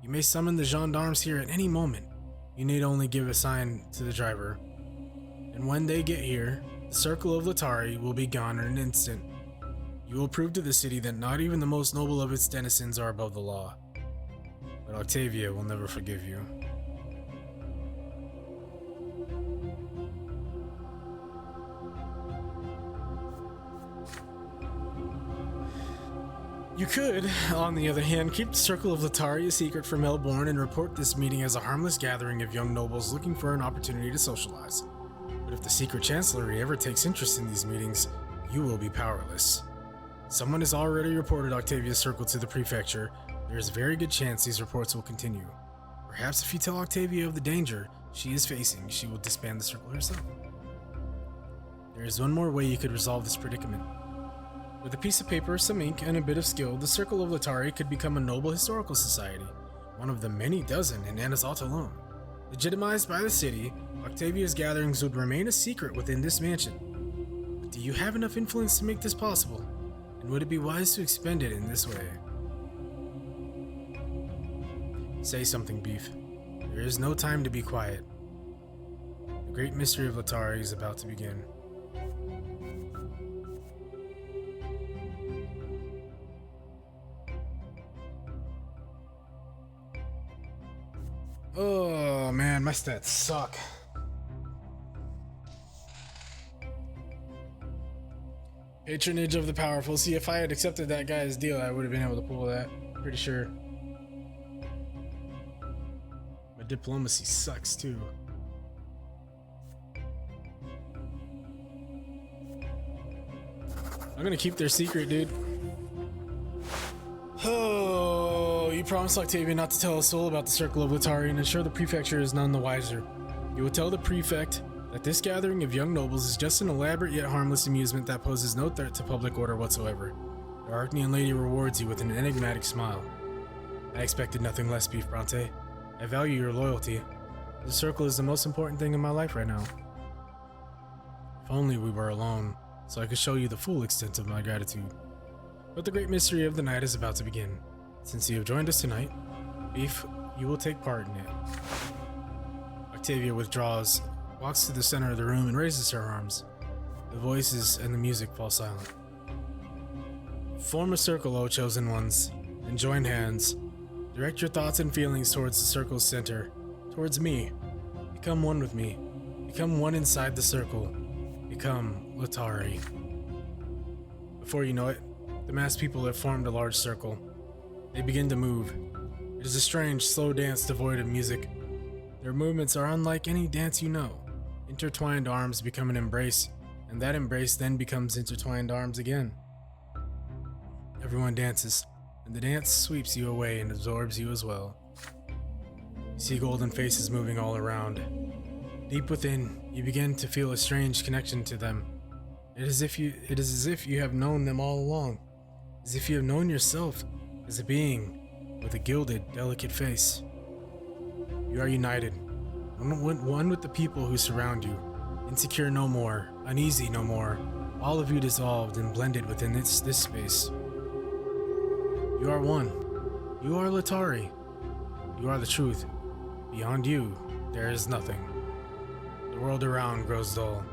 You may summon the gendarmes here at any moment. You need only give a sign to the driver. And when they get here, the circle of Latari will be gone in an instant. You will prove to the city that not even the most noble of its denizens are above the law. But Octavia will never forgive you. You could, on the other hand, keep the Circle of Latari a secret from Melbourne and report this meeting as a harmless gathering of young nobles looking for an opportunity to socialize. But if the secret chancellery ever takes interest in these meetings, you will be powerless. Someone has already reported Octavia's circle to the prefecture. There is a very good chance these reports will continue. Perhaps if you tell Octavia of the danger she is facing, she will disband the circle herself. There is one more way you could resolve this predicament. With a piece of paper, some ink, and a bit of skill, the Circle of Latari could become a noble historical society, one of the many dozen in Anazalt alone. Legitimized by the city, Octavia's gatherings would remain a secret within this mansion. But do you have enough influence to make this possible? And would it be wise to expend it in this way? Say something, Beef. There is no time to be quiet. The great mystery of Latari is about to begin. Oh man, my stats suck. Patronage of the powerful. See, if I had accepted that guy's deal, I would have been able to pull that. Pretty sure. My diplomacy sucks too. I'm gonna keep their secret, dude. Oh, you promised Octavia not to tell a soul about the Circle of Latari and ensure the prefecture is none the wiser. You will tell the prefect that this gathering of young nobles is just an elaborate yet harmless amusement that poses no threat to public order whatsoever. The Arcanian lady rewards you with an enigmatic smile. I expected nothing less, Beef Brante. I value your loyalty. The circle is the most important thing in my life right now. If only we were alone, so I could show you the full extent of my gratitude. But the great mystery of the night is about to begin. Since you have joined us tonight, Beef, you will take part in it. Octavia withdraws, walks to the center of the room and raises her arms. The voices and the music fall silent. Form a circle, O chosen ones, and join hands. Direct your thoughts and feelings towards the circle's center, towards me. Become one with me. Become one inside the circle. Become Latari. Before you know it, the masked people have formed a large circle. They begin to move. It is a strange, slow dance devoid of music. Their movements are unlike any dance you know. Intertwined arms become an embrace, and that embrace then becomes intertwined arms again. Everyone dances, and the dance sweeps you away and absorbs you as well. You see golden faces moving all around. Deep within, you begin to feel a strange connection to them. It is as if you have known them all along, as if you have known yourself as a being with a gilded, delicate face. You are united, one with the people who surround you, insecure no more, uneasy no more, all of you dissolved and blended within this space. You are one. You are Latari. You are the truth. Beyond you, there is nothing. The world around grows dull.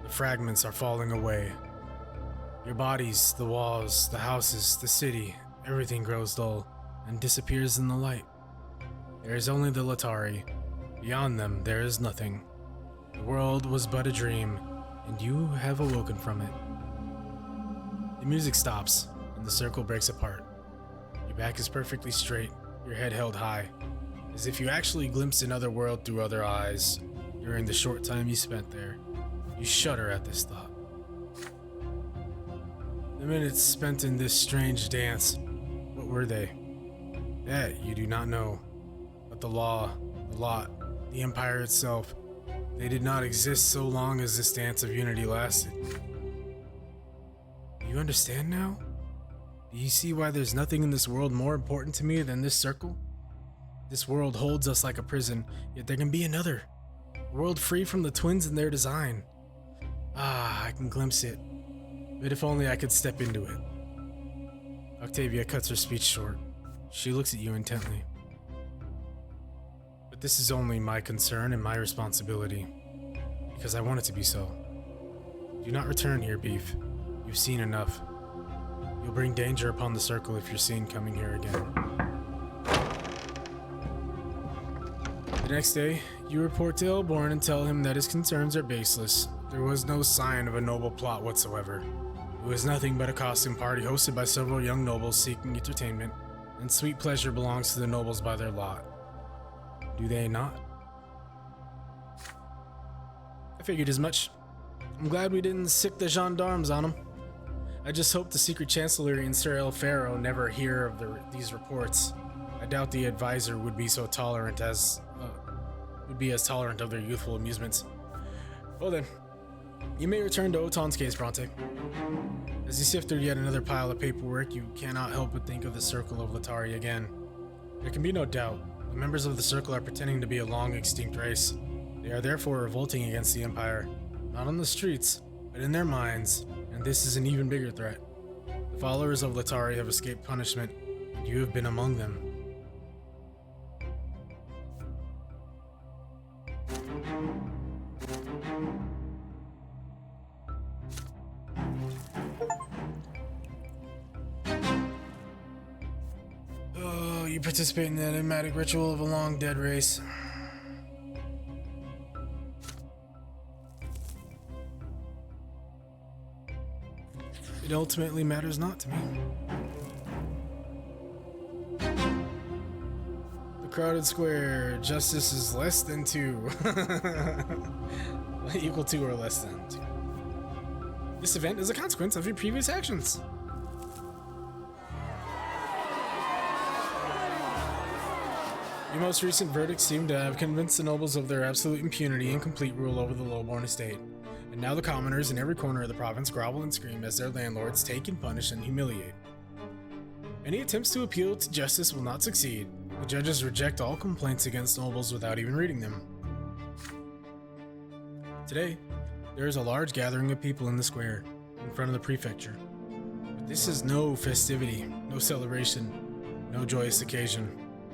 The fragments are falling away. Your bodies, the walls, the houses, the city, everything grows dull and disappears in the light. There is only the Latari. Beyond them, there is nothing. The world was but a dream, and you have awoken from it. The music stops, and the circle breaks apart. Your back is perfectly straight, your head held high, as if you actually glimpsed another world through other eyes during the short time you spent there. You shudder at this thought. The minutes spent in this strange dance, what were they? That you do not know. But the law, the lot, the empire itself, they did not exist so long as this dance of unity lasted. Do you understand now? Do you see why there's nothing in this world more important to me than this circle? This world holds us like a prison, yet there can be another. A world free from the twins and their design. Ah, I can glimpse it. But if only I could step into it. Octavia cuts her speech short. She looks at you intently. But this is only my concern and my responsibility. Because I want it to be so. Do not return here, Beef. You've seen enough. You'll bring danger upon the circle if you're seen coming here again. The next day, you report to Elborn and tell him that his concerns are baseless. There was no sign of a noble plot whatsoever. It was nothing but a costume party hosted by several young nobles seeking entertainment, and sweet pleasure belongs to the nobles by their lot. Do they not? I figured as much. I'm glad we didn't sick the gendarmes on them. I just hope the secret chancellery and Sir El Pharaoh never hear of these reports. I doubt the advisor would be so tolerant as tolerant of their youthful amusements. Well then, you may return to Oton's case, Brante. As you sift through yet another pile of paperwork, you cannot help but think of the Circle of Latari again. There can be no doubt. The members of the Circle are pretending to be a long-extinct race. They are therefore revolting against the Empire, not on the streets, but in their minds, and this is an even bigger threat. The followers of Latari have escaped punishment, and you have been among them. Oh, you participate in the enigmatic ritual of a long-dead race. It ultimately matters not to me. The crowded square, justice is less than 2. Equal to or less than 2. This event is a consequence of your previous actions. Your most recent verdicts seem to have convinced the nobles of their absolute impunity and complete rule over the lowborn estate. And now the commoners in every corner of the province grovel and scream as their landlords take and punish and humiliate. Any attempts to appeal to justice will not succeed. The judges reject all complaints against nobles without even reading them. Today, there is a large gathering of people in the square, in front of the prefecture. But this is no festivity, no celebration, no joyous occasion.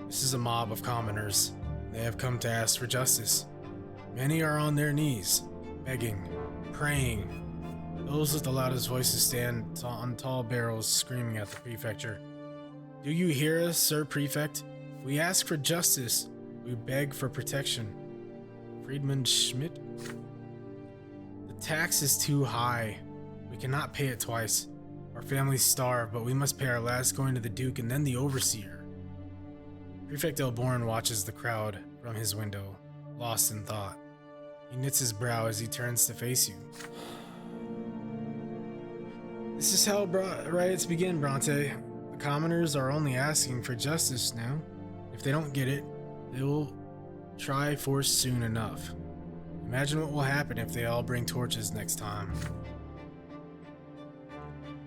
This is a mob of commoners. They have come to ask for justice. Many are on their knees, begging, praying. Those with the loudest voices stand on tall barrels screaming at the prefecture. Do you hear us, Sir Prefect? We ask for justice. We beg for protection. Friedman Schmidt? The tax is too high. We cannot pay it twice. Our families starve, but we must pay our last going to the Duke and then the Overseer. Prefect Elborn watches the crowd from his window, lost in thought. He knits his brow as he turns to face you. This is how riots begin, Brante. The commoners are only asking for justice now. If they don't get it, They will try force soon enough. Imagine what will happen if they all bring torches next time.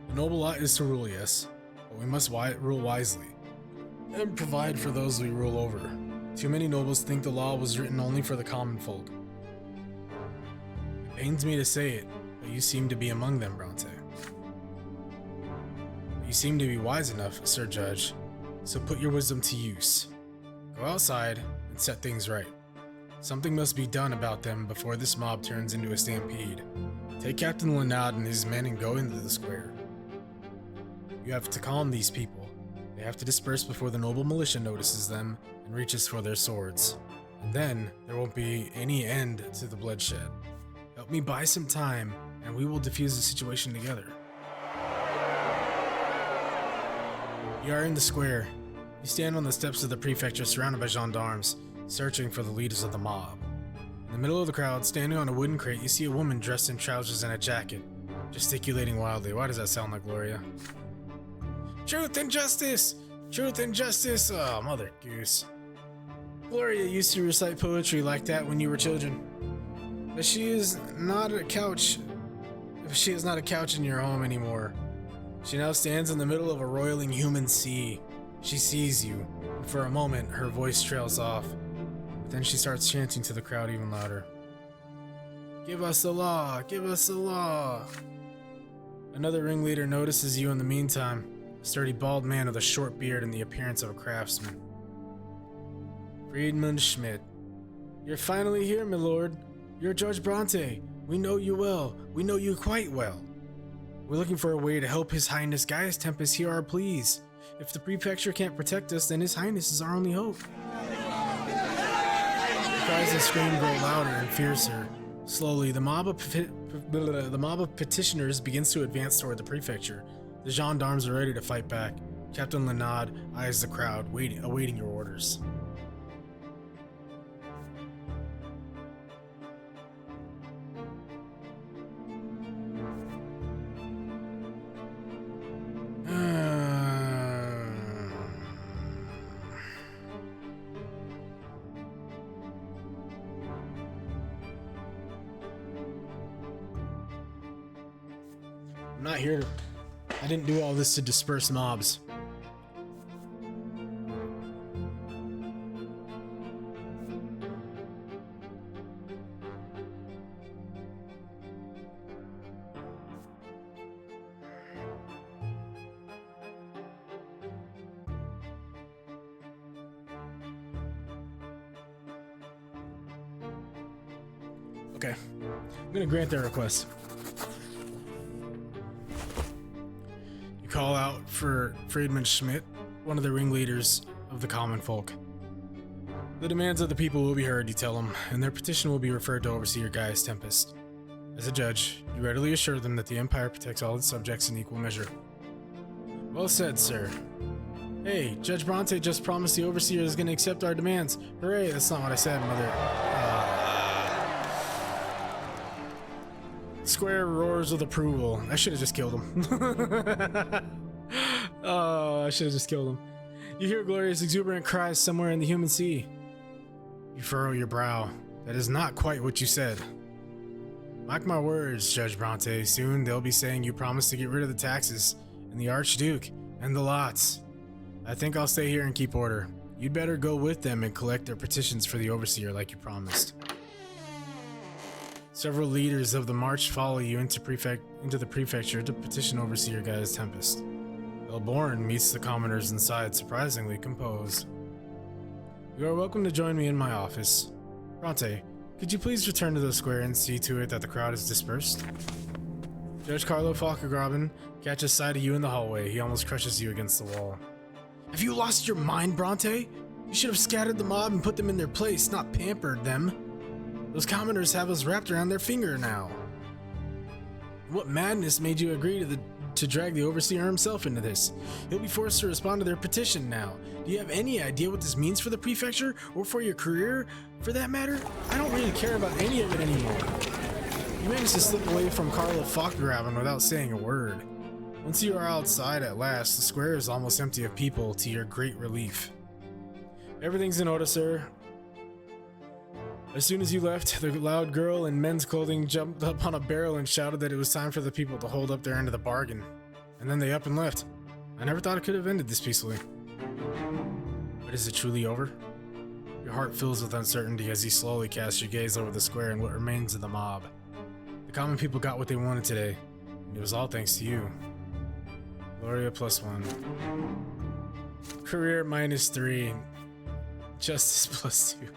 The noble lot is to rule, yes, but we must rule wisely and provide for those we rule over. Too many nobles think the law was written only for the common folk. It pains me to say it, but you seem to be among them, Brante. You seem to be wise enough, Sir Judge, so put your wisdom to use. Go outside and set things right. Something must be done about them before this mob turns into a stampede. Take Captain Lenaud and his men and go into the square. You have to calm these people. They have to disperse before the noble militia notices them and reaches for their swords. And then there won't be any end to the bloodshed. Help me buy some time, and we will defuse the situation together. You are in the square. You stand on the steps of the prefecture surrounded by gendarmes, searching for the leaders of the mob. In the middle of the crowd, standing on a wooden crate, you see a woman dressed in trousers and a jacket, gesticulating wildly. Why does that sound like Gloria? Truth and justice! Truth and justice! Oh, mother goose. Gloria used to recite poetry like that when you were children. But she is not a couch in your home anymore. She now stands in the middle of a roiling human sea. She sees you, and for a moment her voice trails off. But then she starts chanting to the crowd even louder. Give us the law! Give us the law! Another ringleader notices you in the meantime. A sturdy bald man with a short beard and the appearance of a craftsman. Friedmund Schmidt. You're finally here, my lord. You're Judge Brante. We know you well. We know you quite well. We're looking for a way to help His Highness Gaius Tempest hear our pleas. If the prefecture can't protect us, then His Highness is our only hope. The cries and screams grow louder and fiercer. Slowly, the mob of petitioners begins to advance toward the prefecture. The gendarmes are ready to fight back. Captain Lenaud eyes the crowd, awaiting your orders. I'm not here to... I didn't do all this to disperse mobs. Okay, I'm gonna grant their request. Call out for Friedmund Schmidt, one of the ringleaders of the common folk. The demands of the people will be heard, you tell them, and their petition will be referred to Overseer Gaius Tempest. As a judge, you readily assure them that the Empire protects all its subjects in equal measure. Well said, sir. Hey, Judge Brante just promised the Overseer is going to accept our demands. Hooray, that's not what I said, mother. Square roars with approval. I should have just killed him. Oh, I should have just killed him. You hear Gloria's exuberant cries somewhere in the human sea. You furrow your brow. That is not quite what you said. Mark my words, Judge Brante. Soon they'll be saying you promised to get rid of the taxes, and the Archduke, and the lots. I think I'll stay here and keep order. You'd better go with them and collect their petitions for the Overseer like you promised. Several leaders of the march follow you into the prefecture to petition Overseer Gaius Tempest. Elborn meets the commoners inside, surprisingly composed. You are welcome to join me in my office. Brante, could you please return to the square and see to it that the crowd is dispersed? Judge Carlo Falcagraben catches sight of you in the hallway. He almost crushes you against the wall. Have you lost your mind, Brante? You should have scattered the mob and put them in their place, not pampered them. Those commoners have us wrapped around their finger now. What madness made you agree to drag the Overseer himself into this? He'll be forced to respond to their petition now. Do you have any idea what this means for the prefecture, or for your career, for that matter? I don't really care about any of it anymore. You managed to slip away from Carlo Falcagraben without saying a word. Once you are outside at last, the square is almost empty of people, to your great relief. Everything's in order, sir. As soon as you left, the loud girl in men's clothing jumped up on a barrel and shouted that it was time for the people to hold up their end of the bargain. And then they up and left. I never thought it could have ended this peacefully. But is it truly over? Your heart fills with uncertainty as you slowly cast your gaze over the square and what remains of the mob. The common people got what they wanted today, and it was all thanks to you. Gloria +1. Career -3. Justice +2.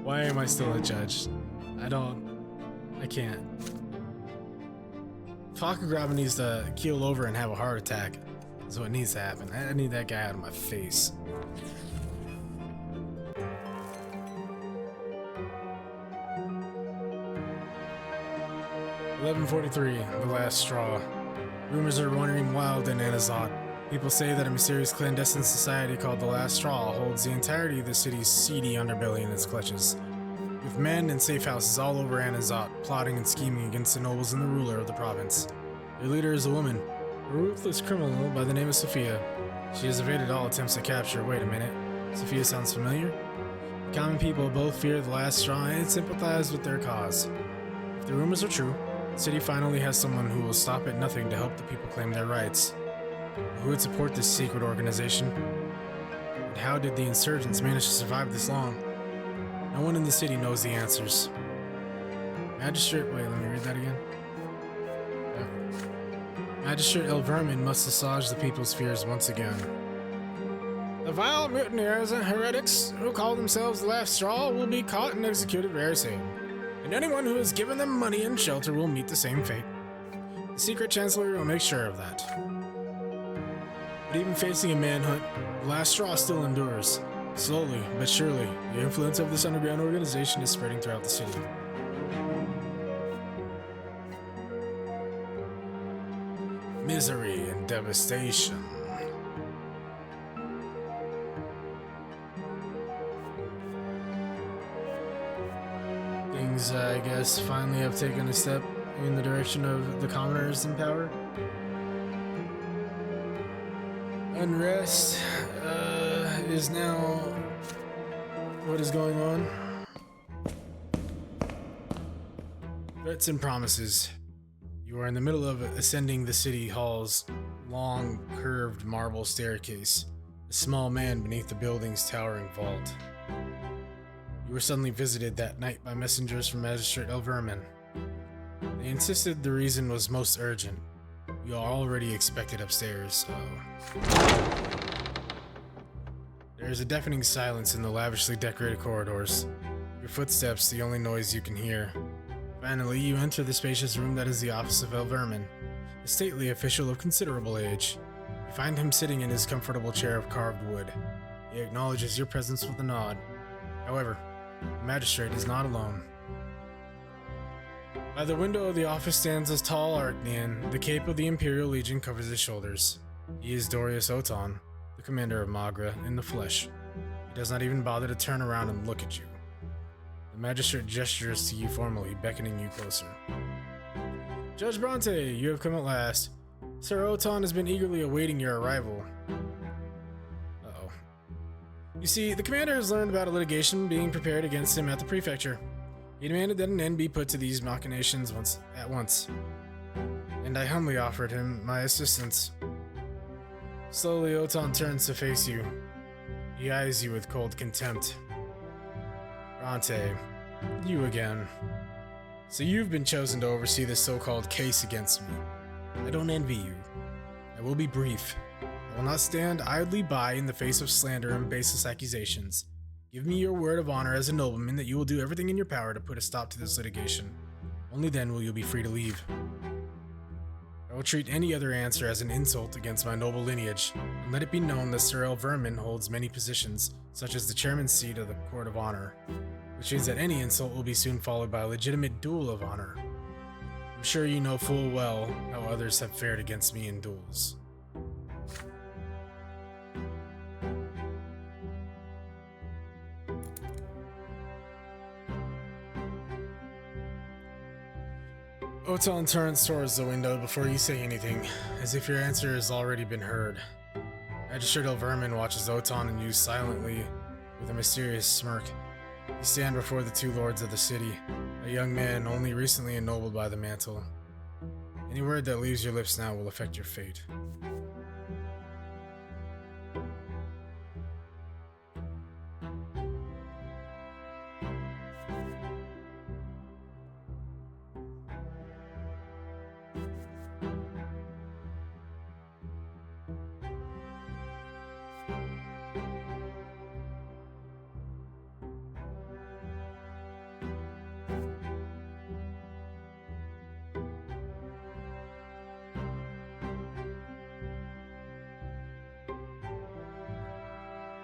Why am I still a judge? I can't. Fakagraba needs to keel over and have a heart attack. That's what needs to happen. I need that guy out of my face. (11:43), the last straw. Rumors are running wild in Anazat. People say that a mysterious clandestine society called the Last Straw holds the entirety of the city's seedy underbelly in its clutches. With men and safe houses all over Anazat, plotting and scheming against the nobles and the ruler of the province. Their leader is a woman, a ruthless criminal by the name of Sophia. She has evaded all attempts to capture. Wait a minute. Sophia sounds familiar? The common people both fear the Last Straw and sympathize with their cause. If the rumors are true, the city finally has someone who will stop at nothing to help the people claim their rights. Who would support this secret organization? And how did the insurgents manage to survive this long? No one in the city knows the answers. Magistrate, wait, let me read that again. Magistrate Elverman must assuage the people's fears once again. The vile mutineers and heretics who call themselves the Last Straw will be caught and executed very soon. And anyone who has given them money and shelter will meet the same fate. The secret chancellor will make sure of that. But even facing a manhunt, the Last Straw still endures. Slowly but surely, the influence of this underground organization is spreading throughout the city. Misery and devastation. Things, I guess, finally have taken a step in the direction of the commoners in power. Unrest is now what is going on. Threats and promises. You are in the middle of ascending the city hall's long, curved marble staircase, a small man beneath the building's towering vault. You were suddenly visited that night by messengers from Magistrate Elverman. They insisted the reason was most urgent. You are already expected upstairs, so... There is a deafening silence in the lavishly decorated corridors. Your footsteps, the only noise you can hear. Finally, you enter the spacious room that is the office of Elverman, a stately official of considerable age. You find him sitting in his comfortable chair of carved wood. He acknowledges your presence with a nod. However, the magistrate is not alone. By the window of the office stands a tall Archnean. The cape of the Imperial Legion covers his shoulders. He is Dorius Oton, the commander of Magra, in the flesh. He does not even bother to turn around and look at you. The magistrate gestures to you formally, beckoning you closer. Judge Brante, you have come at last. Sir Oton has been eagerly awaiting your arrival. Uh-oh. You see, the commander has learned about a litigation being prepared against him at the prefecture. He demanded that an end be put to these machinations at once. And I humbly offered him my assistance. Slowly, Oton turns to face you. He eyes you with cold contempt. Brante, you again. So you've been chosen to oversee this so-called case against me. I don't envy you. I will be brief. I will not stand idly by in the face of slander and baseless accusations. Give me your word of honor as a nobleman that you will do everything in your power to put a stop to this litigation. Only then will you be free to leave. I will treat any other answer as an insult against my noble lineage, and let it be known that Sir Elverman holds many positions, such as the chairman's seat of the Court of Honor, which means that any insult will be soon followed by a legitimate duel of honor. I'm sure you know full well how others have fared against me in duels. Oton turns towards the window before you say anything, as if your answer has already been heard. Magistrate Vermin watches Oton and you silently with a mysterious smirk. You stand before the two lords of the city, a young man only recently ennobled by the mantle. Any word that leaves your lips now will affect your fate.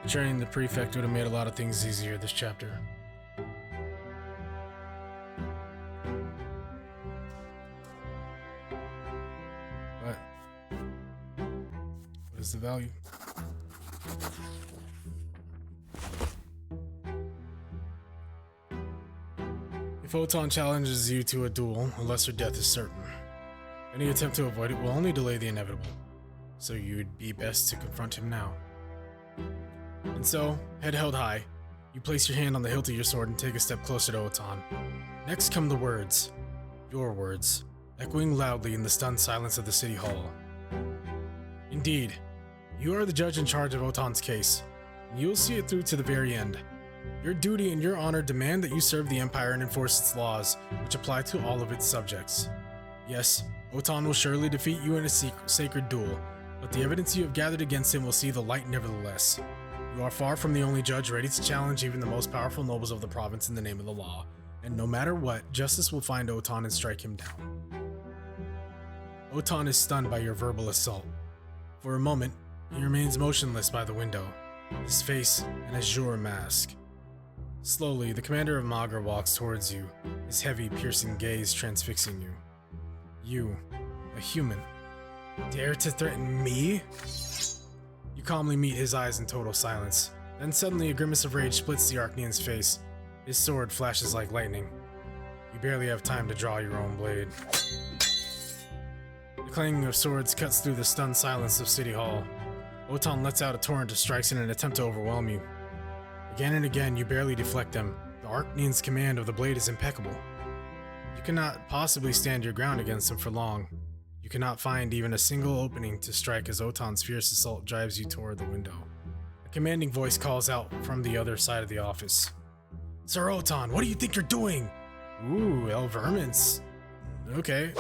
Training the prefect would have made a lot of things easier this chapter. But what is the value? If Oton challenges you to a duel, a lesser death is certain. Any attempt to avoid it will only delay the inevitable, so you'd be best to confront him now. And so, head held high, you place your hand on the hilt of your sword and take a step closer to Oton. Next come the words, your words, echoing loudly in the stunned silence of the city hall. Indeed, you are the judge in charge of Oton's case, and you'll see it through to the very end. Your duty and your honor demand that you serve the Empire and enforce its laws, which apply to all of its subjects. Yes, Oton will surely defeat you in a sacred duel, but the evidence you have gathered against him will see the light nevertheless. You are far from the only judge ready to challenge even the most powerful nobles of the province in the name of the law, and no matter what, justice will find Oton and strike him down. Oton is stunned by your verbal assault. For a moment, he remains motionless by the window, his face an azure mask. Slowly, the commander of Magra walks towards you, his heavy, piercing gaze transfixing you. You, a human, dare to threaten me? You calmly meet his eyes in total silence. Then suddenly a grimace of rage splits the Archnean's face. His sword flashes like lightning. You barely have time to draw your own blade. The clanging of swords cuts through the stunned silence of City Hall. Oton lets out a torrent of strikes in an attempt to overwhelm you. Again and again, you barely deflect them. The Archnean's command of the blade is impeccable. You cannot possibly stand your ground against him for long. You cannot find even a single opening to strike as Oton's fierce assault drives you toward the window. A commanding voice calls out from the other side of the office. Sir Oton, what do you think you're doing? Ooh, Vermin's. Okay.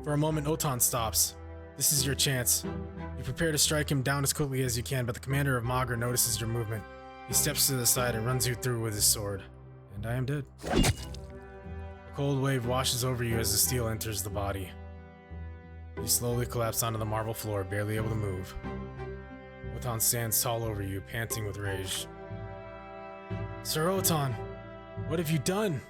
For a moment, Oton stops. This is your chance. You prepare to strike him down as quickly as you can, but the commander of Magra notices your movement. He steps to the side and runs you through with his sword. And I am dead. A cold wave washes over you as the steel enters the body. You slowly collapse onto the marble floor, barely able to move. Oton stands tall over you, panting with rage. Sir Oton, what have you done?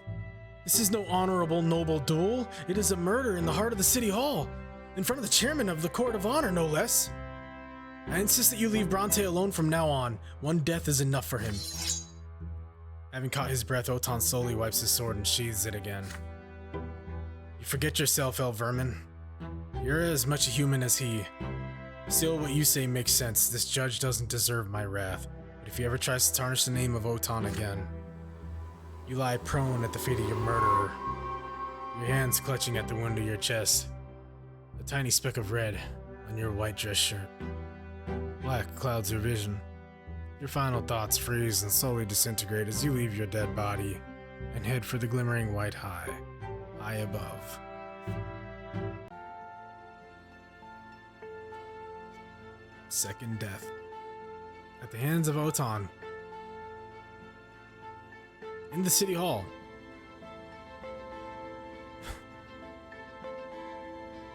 This is no honorable, noble duel. It is a murder in the heart of the City Hall, in front of the chairman of the Court of Honor, no less. I insist that you leave Brante alone from now on. One death is enough for him. Having caught his breath, Oton slowly wipes his sword and sheathes it again. You forget yourself, Vermin. You're as much a human as he. Still, what you say makes sense. This judge doesn't deserve my wrath, but if he ever tries to tarnish the name of Oton again, you lie prone at the feet of your murderer, your hands clutching at the wound of your chest, a tiny speck of red on your white dress shirt. Black clouds your vision. Your final thoughts freeze and slowly disintegrate as you leave your dead body and head for the glimmering white high above. Second death. At the hands of Oton. In the City Hall.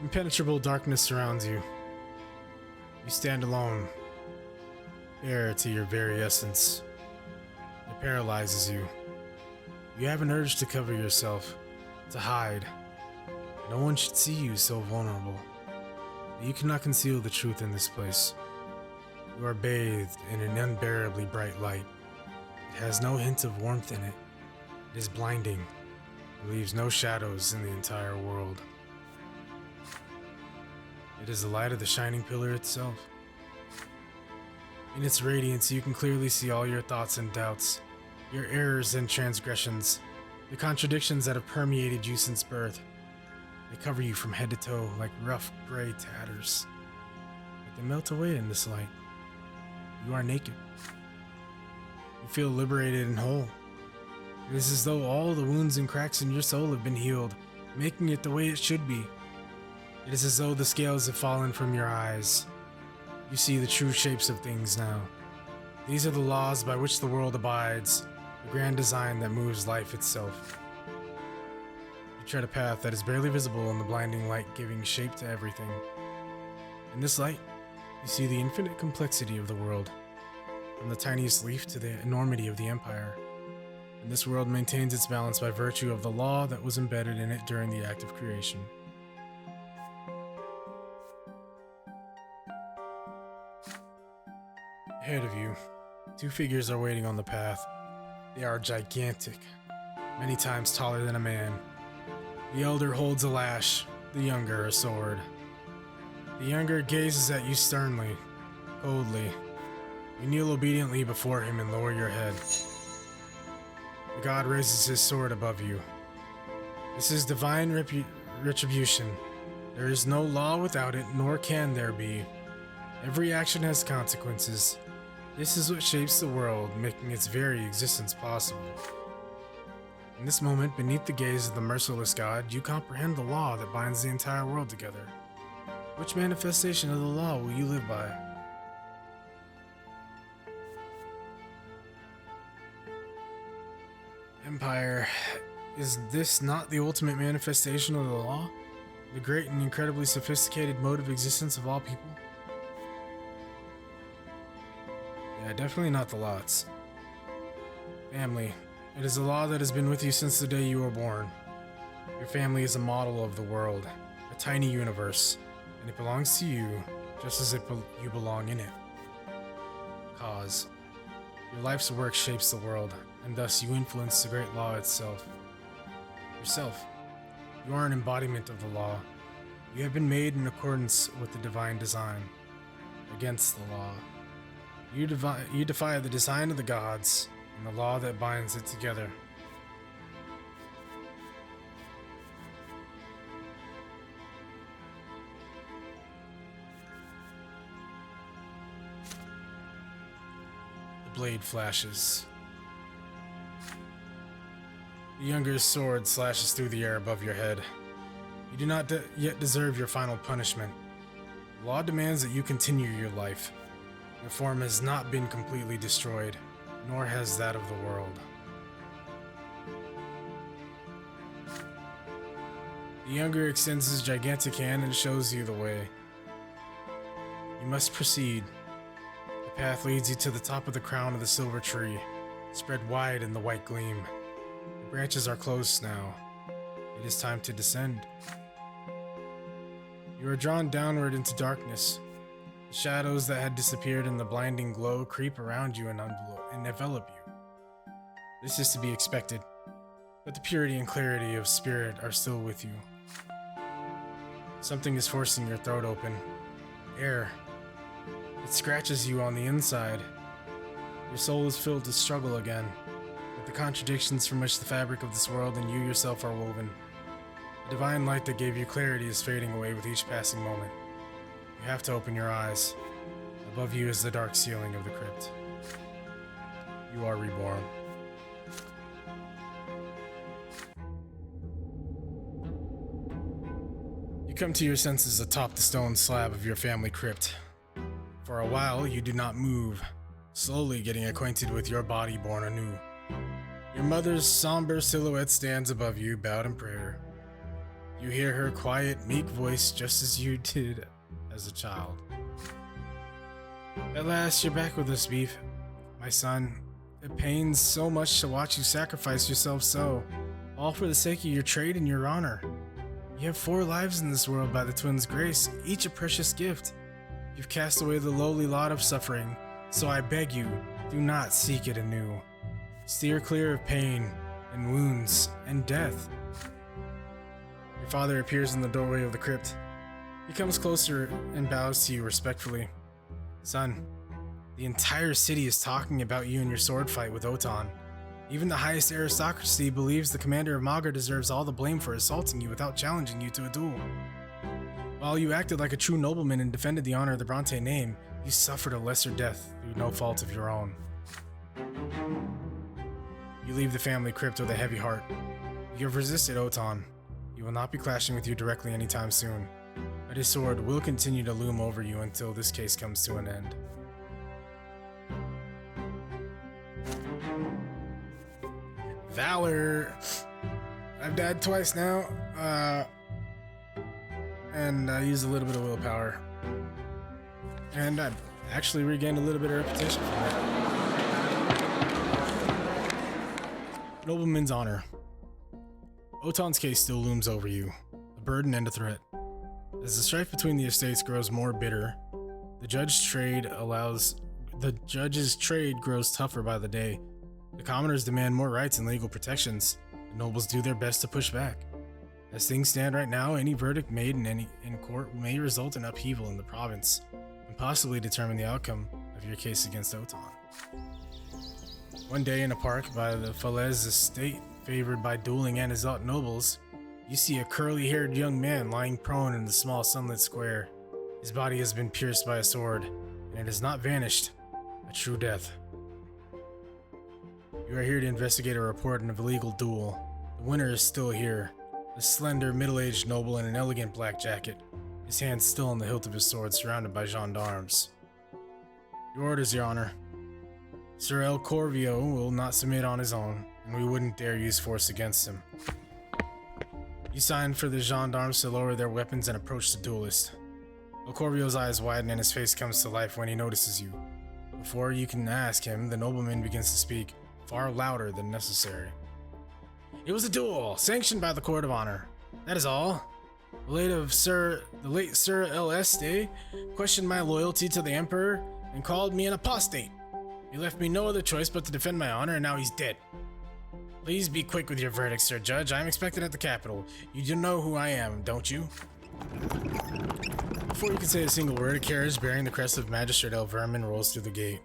Impenetrable darkness surrounds you. You stand alone, bare to your very essence. It paralyzes you. You have an urge to cover yourself, to hide. No one should see you so vulnerable. But you cannot conceal the truth in this place. You are bathed in an unbearably bright light. It has no hint of warmth in it. It is blinding. It leaves no shadows in the entire world. It is the light of the shining pillar itself. In its radiance, you can clearly see all your thoughts and doubts, your errors and transgressions, the contradictions that have permeated you since birth. They cover you from head to toe like rough gray tatters, but they melt away in this light. You are naked. You feel liberated and whole. It is as though all the wounds and cracks in your soul have been healed, making it the way it should be. It is as though the scales have fallen from your eyes. You see the true shapes of things now. These are the laws by which the world abides, the grand design that moves life itself. You tread a path that is barely visible in the blinding light, giving shape to everything. In this light, you see the infinite complexity of the world, from the tiniest leaf to the enormity of the empire. And this world maintains its balance by virtue of the law that was embedded in it during the act of creation. Ahead of you, two figures are waiting on the path. They are gigantic, many times taller than a man. The elder holds a lash, the younger a sword. The younger gazes at you sternly, coldly. You kneel obediently before him and lower your head. The god raises his sword above you. This is divine retribution. There is no law without it, nor can there be. Every action has consequences. This is what shapes the world, making its very existence possible. In this moment, beneath the gaze of the merciless god, you comprehend the law that binds the entire world together. Which manifestation of the law will you live by? Empire, is this not the ultimate manifestation of the law? The great and incredibly sophisticated mode of existence of all people? Yeah, definitely not the lots. Family. It is a law that has been with you since the day you were born. Your family is a model of the world, a tiny universe, and it belongs to you just as you belong in it. Cause. Your life's work shapes the world, and thus you influence the great law itself. Yourself. You are an embodiment of the law. You have been made in accordance with the divine design, against the law. You defy the design of the gods and the law that binds it together. The blade flashes. The younger's sword slashes through the air above your head. You do not yet deserve your final punishment. The law demands that you continue your life. Your form has not been completely destroyed, nor has that of the world. The younger extends his gigantic hand and shows you the way. You must proceed. The path leads you to the top of the crown of the silver tree, spread wide in the white gleam. The branches are close now. It is time to descend. You are drawn downward into darkness. The shadows that had disappeared in the blinding glow creep around you and envelop you. This is to be expected, but the purity and clarity of spirit are still with you. Something is forcing your throat open. Air. It scratches you on the inside. Your soul is filled to struggle again, with the contradictions from which the fabric of this world and you yourself are woven. The divine light that gave you clarity is fading away with each passing moment. You have to open your eyes. Above you is the dark ceiling of the crypt. You are reborn. You come to your senses atop the stone slab of your family crypt. For a while, you do not move, slowly getting acquainted with your body born anew. Your mother's somber silhouette stands above you, bowed in prayer. You hear her quiet, meek voice just as you did as a child. At last, you're back with us, Beef. My son, it pains so much to watch you sacrifice yourself so, all for the sake of your trade and your honor. You have 4 lives in this world by the twins' grace, each a precious gift. You've cast away the lowly lot of suffering, so I beg you, do not seek it anew. Steer clear of pain and wounds and death. Your father appears in the doorway of the crypt. He comes closer and bows to you respectfully. Son, The entire city is talking about you and your sword fight with Otan. Even the highest aristocracy believes the commander of Magar deserves all the blame for assaulting you without challenging you to a duel. While you acted like a true nobleman and defended the honor of the Brante name, you suffered a lesser death through no fault of your own. You leave the family crypt with a heavy heart. You have resisted Otan. He will not be clashing with you directly anytime soon, but his sword will continue to loom over you until this case comes to an end. Valor. I've died twice now, and I used a little bit of willpower, and I've actually regained a little bit of reputation from that. Nobleman's honor. Otan's case still looms over you, a burden and a threat. As the strife between the estates grows more bitter, the judge's trade grows tougher by the day. The commoners demand more rights and legal protections. The nobles do their best to push back. As things stand right now, any verdict made in court may result in upheaval in the province, and possibly determine the outcome of your case against Otan. One day in a park by the Falez estate, favored by dueling Anizot nobles, you see a curly-haired young man lying prone in the small sunlit square. His body has been pierced by a sword, and it has not vanished, a true death. You are here to investigate a report of an illegal duel. The winner is still here, a slender, middle-aged noble in an elegant black jacket, his hand still on the hilt of his sword, surrounded by gendarmes. Your orders, Your Honor. Sir El Corvio will not submit on his own, and we wouldn't dare use force against him. You sign for the gendarmes to lower their weapons and approach the duelist. El Corvio's eyes widen and his face comes to life when he notices you. Before you can ask him, the nobleman begins to speak, far louder than necessary. It was a duel, sanctioned by the Court of Honor. That is all. The late Sir El Este questioned my loyalty to the Emperor and called me an apostate. He left me no other choice but to defend my honor, and now he's dead. Please be quick with your verdict, Sir Judge. I am expected at the capital. You do know who I am, don't you? Before you can say a single word, a carriage bearing the crest of Magistrate El Vermin rolls through the gate.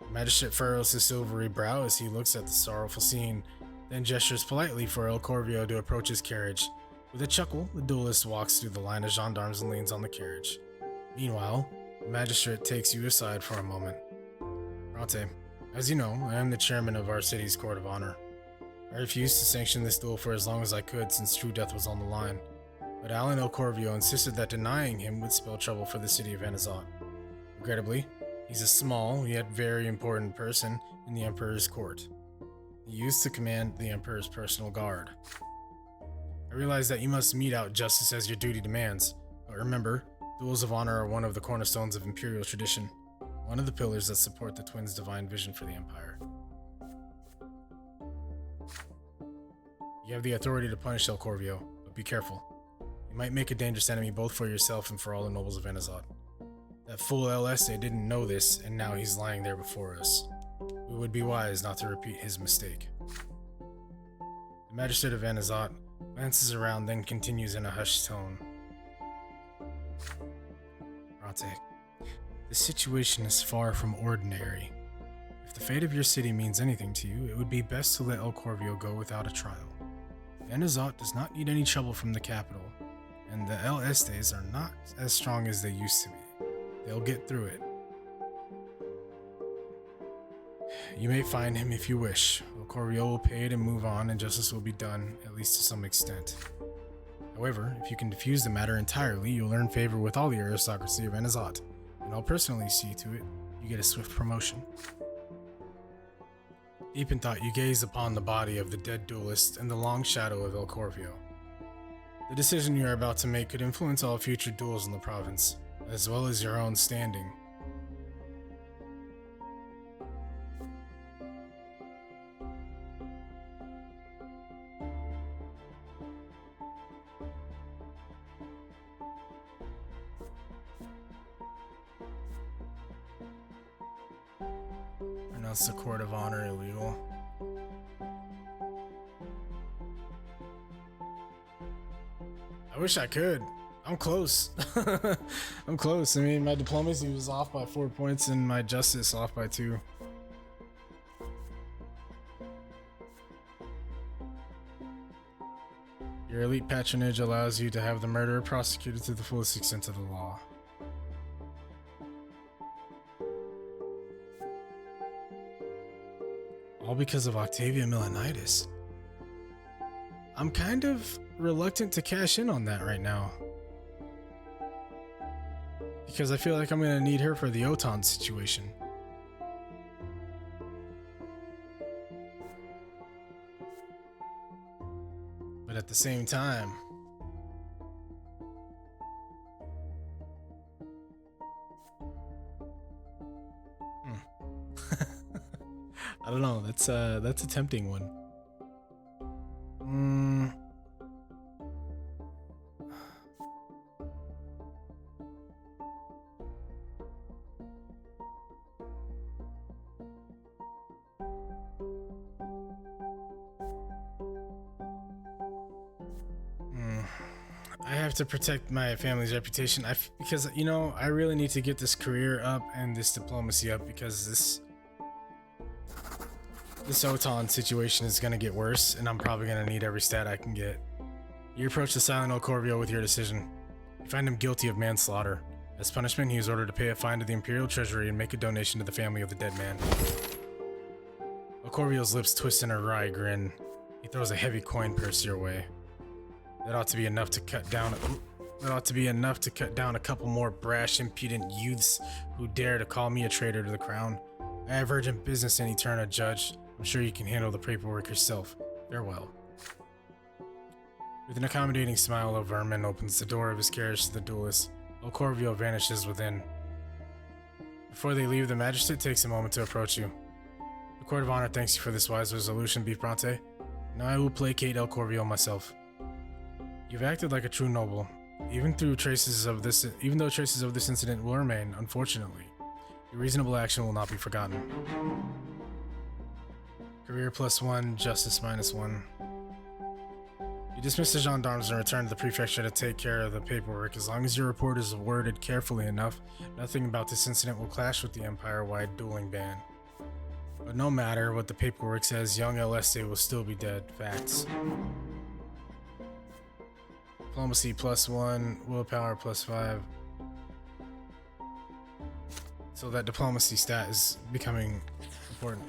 The magistrate furrows his silvery brow as he looks at the sorrowful scene, then gestures politely for El Corvio to approach his carriage. With a chuckle, the duelist walks through the line of gendarmes and leans on the carriage. Meanwhile, the magistrate takes you aside for a moment. Brante, as you know, I am the chairman of our city's Court of Honor. I refused to sanction this duel for as long as I could since true death was on the line, but Alan El Corvio insisted that denying him would spell trouble for the city of Anizot. Regrettably, he's a small yet very important person in the Emperor's court. He used to command the Emperor's personal guard. I realize that you must mete out justice as your duty demands, but remember, duels of honor are one of the cornerstones of Imperial tradition, one of the pillars that support the twins' divine vision for the Empire. You have the authority to punish El Corvio, but be careful. You might make a dangerous enemy both for yourself and for all the nobles of Anizot. That fool El Este didn't know this, and now he's lying there before us. We would be wise not to repeat his mistake. The Magistrate of Anizot glances around, then continues in a hushed tone. Brante, the situation is far from ordinary. If the fate of your city means anything to you, it would be best to let El Corvio go without a trial. Anizot does not need any trouble from the capital, and the El Estes are not as strong as they used to be. They'll get through it. You may find him if you wish. El Corvio will pay it and move on, and justice will be done, at least to some extent. However, if you can defuse the matter entirely, you'll earn favor with all the aristocracy of Anizot, and I'll personally see to it you get a swift promotion. Deep in thought, you gaze upon the body of the dead duelist and the long shadow of El Corvio. The decision you are about to make could influence all future duels in the province, as well as your own standing. Pronounce the Court of Honor illegal. I wish I could. I'm close. I'm close. I mean, my diplomacy was off by 4 points and my justice off by 2. Your elite patronage allows you to have the murderer prosecuted to the fullest extent of the law. All because of Octavia Melanitis. I'm kind of reluctant to cash in on that right now, because I feel like I'm going to need her for the Oton situation. But at the same time, I don't know. That's a tempting one. I have to protect my family's reputation. Because you know, I really need to get this career up and this diplomacy up, because this Oton situation is gonna get worse, and I'm probably gonna need every stat I can get. You approach the silent El Corvio with your decision. You find him guilty of manslaughter. As punishment, he is ordered to pay a fine to the Imperial Treasury and make a donation to the family of the dead man. El Corvio's lips twist in a wry grin. He throws a heavy coin purse your way. That ought to be enough to cut down a couple more brash, impudent youths who dare to call me a traitor to the crown. I have urgent business in Eterna, Judge. I'm sure you can handle the paperwork yourself. Farewell. With an accommodating smile, O'Verman opens the door of his carriage to the duelist. El Corvio vanishes within. Before they leave, the magistrate takes a moment to approach you. The Court of Honor thanks you for this wise resolution, Beef Brante. Now I will placate El Corvio myself. You've acted like a true noble, even though traces of this incident will remain, unfortunately. Your reasonable action will not be forgotten. Career +1, justice -1. You dismiss the gendarmes and return to the prefecture to take care of the paperwork. As long as your report is worded carefully enough, nothing about this incident will clash with the empire-wide dueling ban. But no matter what the paperwork says, young El Este will still be dead. Facts. Diplomacy +1, willpower +5. So that diplomacy stat is becoming important.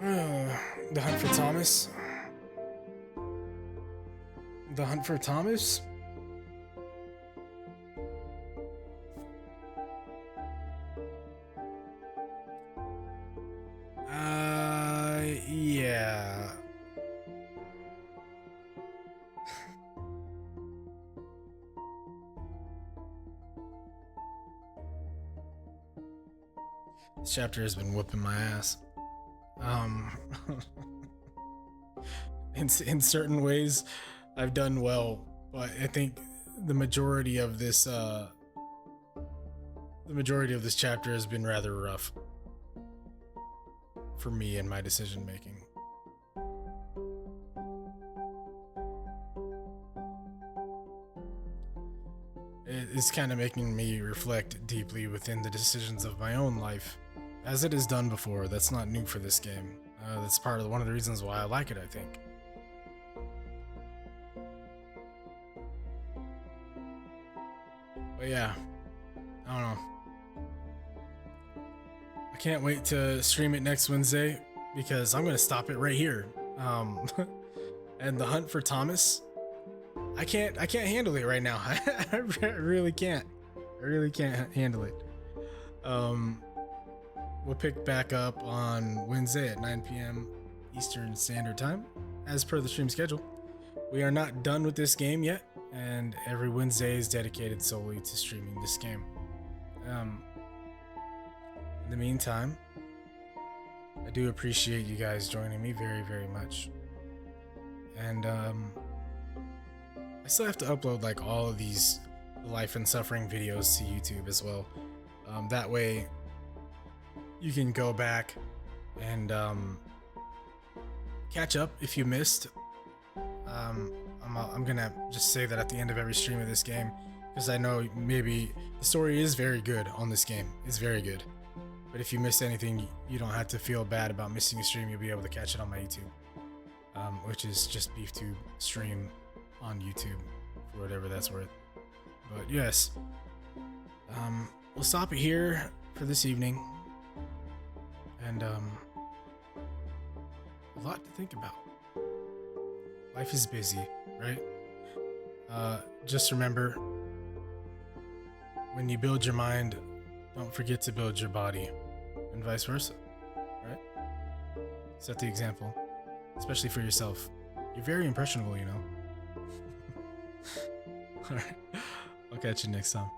The hunt for Thomas. The hunt for Thomas? Yeah. This chapter has been whooping my ass. In certain ways, I've done well, but I think the majority of this chapter has been rather rough for me and my decision making. It's kind of making me reflect deeply within the decisions of my own life, as it has done before. That's not new for this game. That's one of the reasons why I like it, I think. But yeah, I don't know. I can't wait to stream it next Wednesday, because I'm gonna stop it right here. And the hunt for Thomas, I can't handle it right now. I really can't. I really can't handle it. We'll pick back up on Wednesday at 9 p.m. Eastern Standard Time, as per the stream schedule. We are not done with this game yet, and every Wednesday is dedicated solely to streaming this game. In the meantime, I do appreciate you guys joining me very, very much. And I still have to upload like all of these life and suffering videos to YouTube as well. That way you can go back and catch up if you missed. I'm I'm gonna just say that at the end of every stream of this game, because I know maybe the story is very good on this game. It's very good. But if you miss anything, you don't have to feel bad about missing a stream. You'll be able to catch it on my YouTube, which is just BeefTube stream on YouTube for whatever that's worth. But yes, we'll stop it here for this evening, and a lot to think about. Life is busy, right? Just remember, when you build your mind, don't forget to build your body, and vice versa, right? Set the example, especially for yourself. You're very impressionable, you know? Alright, I'll catch you next time.